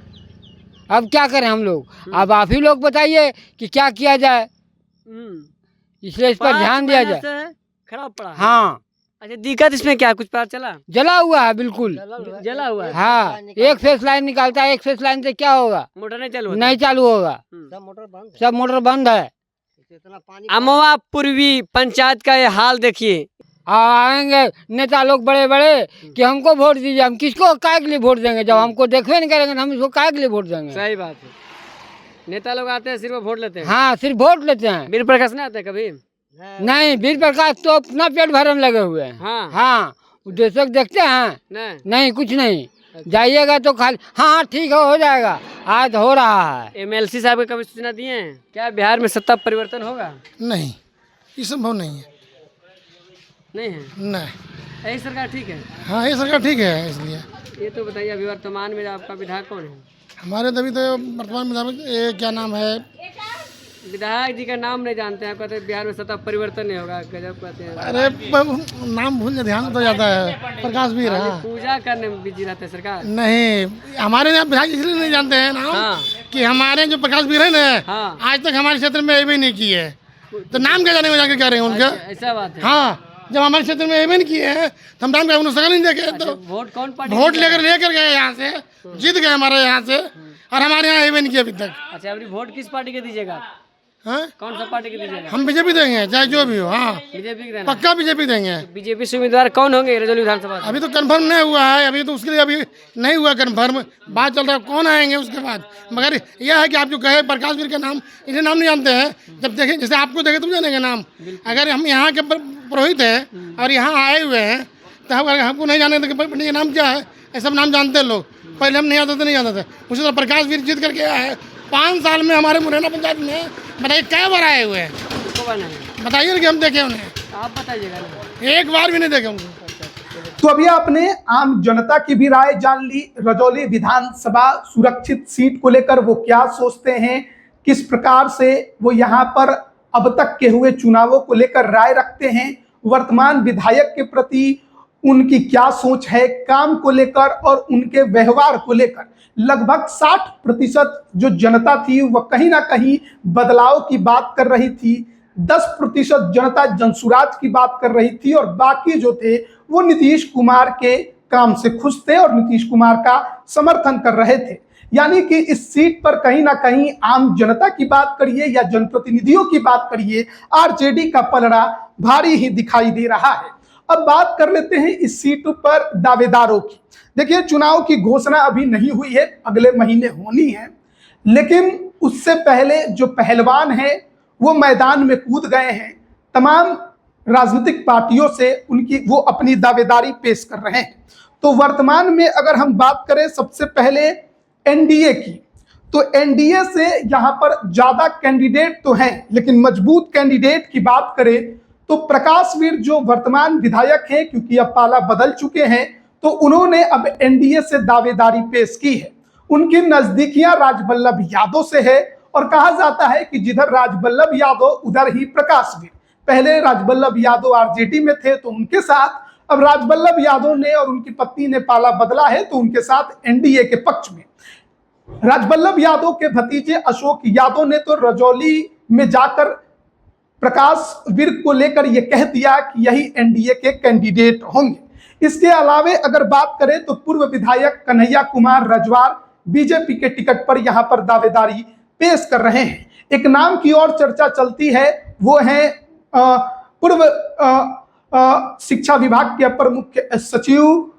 S16: अब क्या करें हम लोग? अब आप ही लोग बताइए कि क्या किया जाए, इसलिए इस पर ध्यान दिया जाए।
S3: खराब पड़ा।
S16: हाँ,
S3: अच्छा, दिक्कत इसमें क्या, कुछ पता चला?
S16: जला हुआ है, बिल्कुल
S3: जला हुआ है।
S16: हाँ, एक फेस लाइन निकालता है, एक फेस लाइन से क्या होगा?
S3: मोटर
S16: नहीं चालू होगा, सब मोटर बंद है।
S3: अमवा पूर्वी पंचायत का ये हाल देखिए।
S16: आएंगे नेता लोग बड़े बड़े कि हमको वोट दीजिए, हम किसको काय के लिए वोट देंगे? जब हमको देखवे नहीं करेंगे हम इसको काय के लिए वोट देंगे?
S3: सही बात है, नेता लोग आते हैं सिर्फ वोट लेते हैं।
S16: हाँ, सिर्फ वोट लेते हैं।
S3: वीर प्रकाश नहीं आते कभी?
S16: नहीं, वीर प्रकाश तो अपना पेट भरने में लगे हुए हैं।
S3: हाँ,
S16: हाँ, दर्शक देखते हैं नहीं कुछ नहीं। जाइएगा तो खाली हाँ ठीक है, हो जाएगा, आज हो रहा है।
S3: एमएलसी साहब को कभी सूचना दिए हैं क्या बिहार में सत्ता परिवर्तन होगा?
S7: नहीं, ये संभव नहीं है।
S3: नहीं है?
S7: नहीं,
S3: यही सरकार ठीक है।
S7: हाँ, ये सरकार ठीक है। इसलिए
S3: ये तो बताइए, अभी वर्तमान में आपका विधायक कौन है?
S7: हमारे तभी तो वर्तमान में क्या नाम है?
S3: विधायक जी का नाम नहीं जानते हैं, कहते हैं बिहार में सत्ता परिवर्तन नहीं होगा। गजब कहते हैं।
S7: अरे नाम भूल ध्यान तो जाता है। प्रकाश वीर, हाँ,
S3: पूजा करने में बिजी रहते हैं सरकार।
S7: नहीं, हमारे यहाँ विधायक इसलिए नहीं जानते हैं नाम कि हमारे जो प्रकाश वीर है ना, आज तक हमारे क्षेत्र में एवे नहीं किए है, तो नाम क्या जाने में जाकर क्या रहे हैं उनका?
S3: ऐसा बात है।
S7: हाँ, जब हमारे क्षेत्र में एवे नहीं किए हैं तो हम नाम क्या उन्होंने नहीं देखे। तो
S3: वोट कौन पार्टी?
S7: वोट लेकर गए यहाँ से, जीत गए हमारे यहाँ से, और हमारे यहाँ एवे नहीं किया अभी तक।
S3: अच्छा, अभी वोट किस पार्टी के दीजिएगा?
S7: हाँ?
S3: कौन सा पार्टी के दीजिएगा?
S7: हम बीजेपी देंगे, चाहे जो भी हो। हाँ,
S3: बीजेपी के
S7: पक्का बीजेपी देंगे।
S3: बीजेपी से उम्मीदवार कौन होंगे रजौली विधानसभा?
S7: अभी तो कंफर्म नहीं हुआ है, अभी तो उसके लिए अभी नहीं हुआ कंफर्म, बात चल रहा है कौन आएंगे उसके बाद। मगर यह है कि आप जो कहे प्रकाश वीर का नाम, इन्हें नाम नहीं जानते हैं। जब देखें, जैसे आपको देखे तुम जानेंगे नाम। अगर हम यहाँ के पुरोहित हैं और यहाँ आए हुए हैं तो हमको नहीं जाने पंडित जी नाम क्या है, ये सब नाम जानते हैं लोग। पहले हम नहीं आते थे, नहीं जानते थे। उसी तरह प्रकाश वीर जीत करके आया है 5 साल में हमारे मुरैना पंचायत में। बताइए क्या बार आए हुए हैं, बताइए ना कि हम देखे उन्हें?
S3: आप बताइएगा।
S7: एक बार भी नहीं देखे उनको।
S12: तो अभी आपने आम जनता की भी राय जान ली। रजौली विधानसभा सुरक्षित सीट को लेकर वो क्या सोचते हैं, किस प्रकार से वो यहाँ पर अब तक के हुए चुनावों को लेकर राय रखते हैं, वर्तमान विधायक के प्रति उनकी क्या सोच है, काम को लेकर और उनके व्यवहार को लेकर। लगभग 60% जो जनता थी वह कहीं ना कहीं बदलाव की बात कर रही थी, 10% जनता जनसुराज की बात कर रही थी, और बाकी जो थे वो नीतीश कुमार के काम से खुश थे और नीतीश कुमार का समर्थन कर रहे थे। यानी कि इस सीट पर कहीं ना कहीं आम जनता की बात करिए या जनप्रतिनिधियों की बात करिए, आरजेडी का पलड़ा भारी ही दिखाई दे रहा है। अब बात कर लेते हैं इस सीट पर दावेदारों की। देखिए, चुनाव की घोषणा अभी नहीं हुई है, अगले महीने होनी है, लेकिन उससे पहले जो पहलवान हैं वो मैदान में कूद गए हैं। तमाम राजनीतिक पार्टियों से वो अपनी दावेदारी पेश कर रहे हैं। तो वर्तमान में अगर हम बात करें सबसे पहले एनडीए की, तो एनडीए से यहाँ पर ज्यादा कैंडिडेट तो हैं, लेकिन मजबूत कैंडिडेट की बात करें तो प्रकाश वीर जो वर्तमान विधायक हैं, क्योंकि अब पाला बदल चुके हैं, तो उन्होंने अब एनडीए से दावेदारी पेश की है। उनकी नजदीकियां राजबल्लभ यादव से है और कहा जाता है कि जिधर राजबल्लभ यादव उधर ही प्रकाश वीर। पहले राजबल्लभ यादव आरजेडी में थे तो उनके साथ, अब राजबल्लभ यादव ने और उनकी पत्नी ने पाला बदला है तो उनके साथ एनडीए के पक्ष में। राजबल्लभ यादव के भतीजे अशोक यादव ने तो रजौली में जाकर प्रकाश वीर को लेकर यह कह दिया कि यही एनडीए के कैंडिडेट होंगे। इसके अलावे अगर बात करें तो पूर्व विधायक कन्हैया कुमार रजवार बीजेपी के टिकट पर यहां पर दावेदारी पेश कर रहे हैं। एक नाम की और चर्चा चलती है, वो है पूर्व शिक्षा विभाग के अपर मुख्य सचिव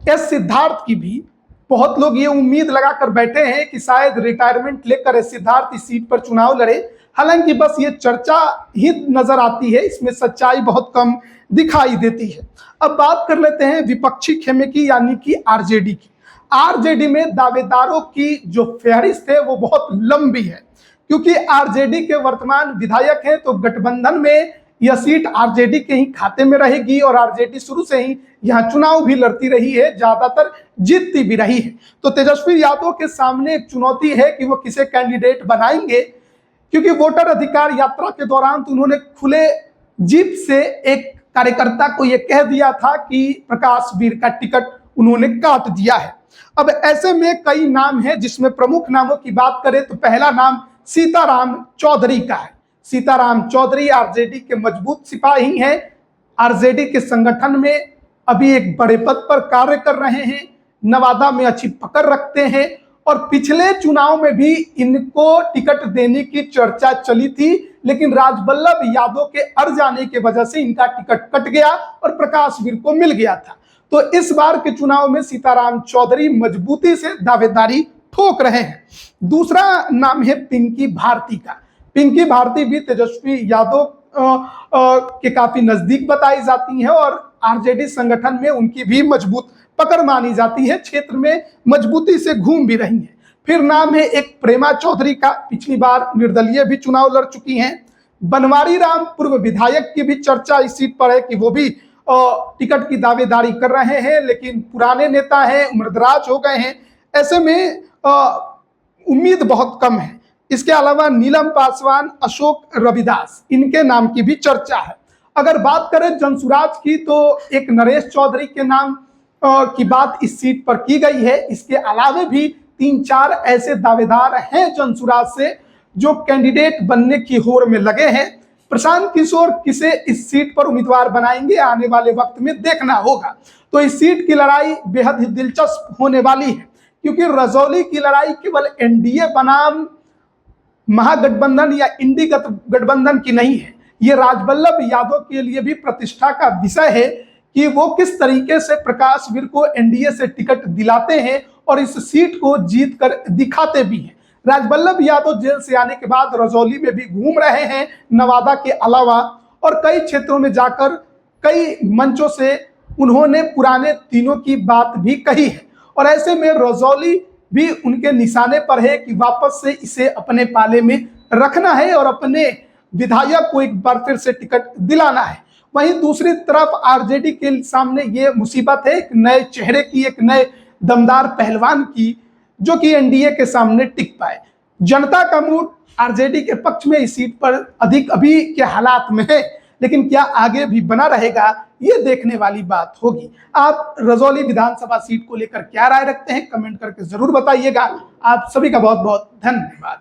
S12: एस सिद्धार्थ की भी। बहुत लोग ये उम्मीद लगाकर बैठे हैं कि शायद रिटायरमेंट लेकर एस सिद्धार्थ इस सीट पर चुनाव लड़े। हालांकि बस ये चर्चा ही नजर आती है, इसमें सच्चाई बहुत कम दिखाई देती है। अब बात कर लेते हैं विपक्षी खेमे की, यानी कि आरजेडी की। आरजेडी में दावेदारों की जो फहरिस्त है वो बहुत लंबी है, क्योंकि आरजेडी के वर्तमान विधायक हैं, तो गठबंधन में यह सीट आरजेडी के ही खाते में रहेगी और आरजेडी शुरू से ही यहाँ चुनाव भी लड़ती रही है, ज्यादातर जीतती भी रही है। तो तेजस्वी यादव के सामने एक चुनौती है कि वो किसे कैंडिडेट बनाएंगे, क्योंकि वोटर अधिकार यात्रा के दौरान तो उन्होंने खुले जीप से एक कार्यकर्ता को यह कह दिया था कि प्रकाश वीर का टिकट उन्होंने काट दिया है। अब ऐसे में कई नाम हैं, जिसमें प्रमुख नामों की बात करें तो पहला नाम सीताराम चौधरी का है। सीताराम चौधरी आरजेडी के मजबूत सिपाही हैं, आरजेडी के संगठन में अभी एक बड़े पद पर कार्य कर रहे हैं, नवादा में अच्छी पकड़ रखते हैं और पिछले चुनाव में भी इनको टिकट देने की चर्चा चली थी, लेकिन राजबल्लभ यादव के अड़ जाने की वजह से इनका टिकट कट गया और प्रकाश वीर को मिल गया था। तो इस बार के चुनाव में सीताराम चौधरी मजबूती से दावेदारी ठोक रहे हैं। दूसरा नाम है पिंकी भारती का। पिंकी भारती भी तेजस्वी यादव के काफी नजदीक बताई जाती हैं और आरजेडी संगठन में उनकी भी मजबूत पकड़ मानी जाती है, क्षेत्र में मजबूती से घूम भी रही है। फिर नाम है एक प्रेमा चौधरी का, पिछली बार निर्दलीय भी चुनाव लड़ चुकी हैं। बनवारी राम पूर्व विधायक की भी चर्चा इस सीट पर है कि वो भी टिकट की दावेदारी कर रहे हैं, लेकिन पुराने नेता हैं, उम्रदराज हो गए हैं, ऐसे में उम्मीद बहुत कम है। इसके अलावा नीलम पासवान, अशोक रविदास, इनके नाम की भी चर्चा है। अगर बात करें जनसुराज की तो एक नरेश चौधरी के नाम की बात इस सीट पर की गई है। इसके अलावे भी 3-4 ऐसे दावेदार हैं जनसुराज से जो कैंडिडेट बनने की होड़ में लगे हैं। प्रशांत किशोर किसे इस सीट पर उम्मीदवार बनाएंगे, आने वाले वक्त में देखना होगा। तो इस सीट की लड़ाई बेहद ही दिलचस्प होने वाली है, क्योंकि रजौली की लड़ाई केवल एनडीए बनाम महागठबंधन या इंडी गठबंधन की नहीं है, ये राजबल्लभ यादव के लिए भी प्रतिष्ठा का विषय है कि वो किस तरीके से प्रकाश वीर को एनडीए से टिकट दिलाते हैं और इस सीट को जीत कर दिखाते भी हैं। राजबल्लभ यादव जेल से आने के बाद रजौली में भी घूम रहे हैं, नवादा के अलावा, और कई क्षेत्रों में जाकर कई मंचों से उन्होंने पुराने तीनों की बात भी कही है। और ऐसे में रजौली भी उनके निशाने पर है कि वापस से इसे अपने पाले में रखना है और अपने विधायक को एक बार फिर से टिकट दिलाना है। वहीं दूसरी तरफ आरजेडी के सामने ये मुसीबत है एक नए चेहरे की, एक नए दमदार पहलवान की, जो कि एनडीए के सामने टिक पाए। जनता का मूड आरजेडी के पक्ष में इस सीट पर अधिक अभी के हालात में है, लेकिन क्या आगे भी बना रहेगा, ये देखने वाली बात होगी। आप रजौली विधानसभा सीट को लेकर क्या राय रखते हैं, कमेंट करके जरूर बताइएगा। आप सभी का बहुत बहुत धन्यवाद।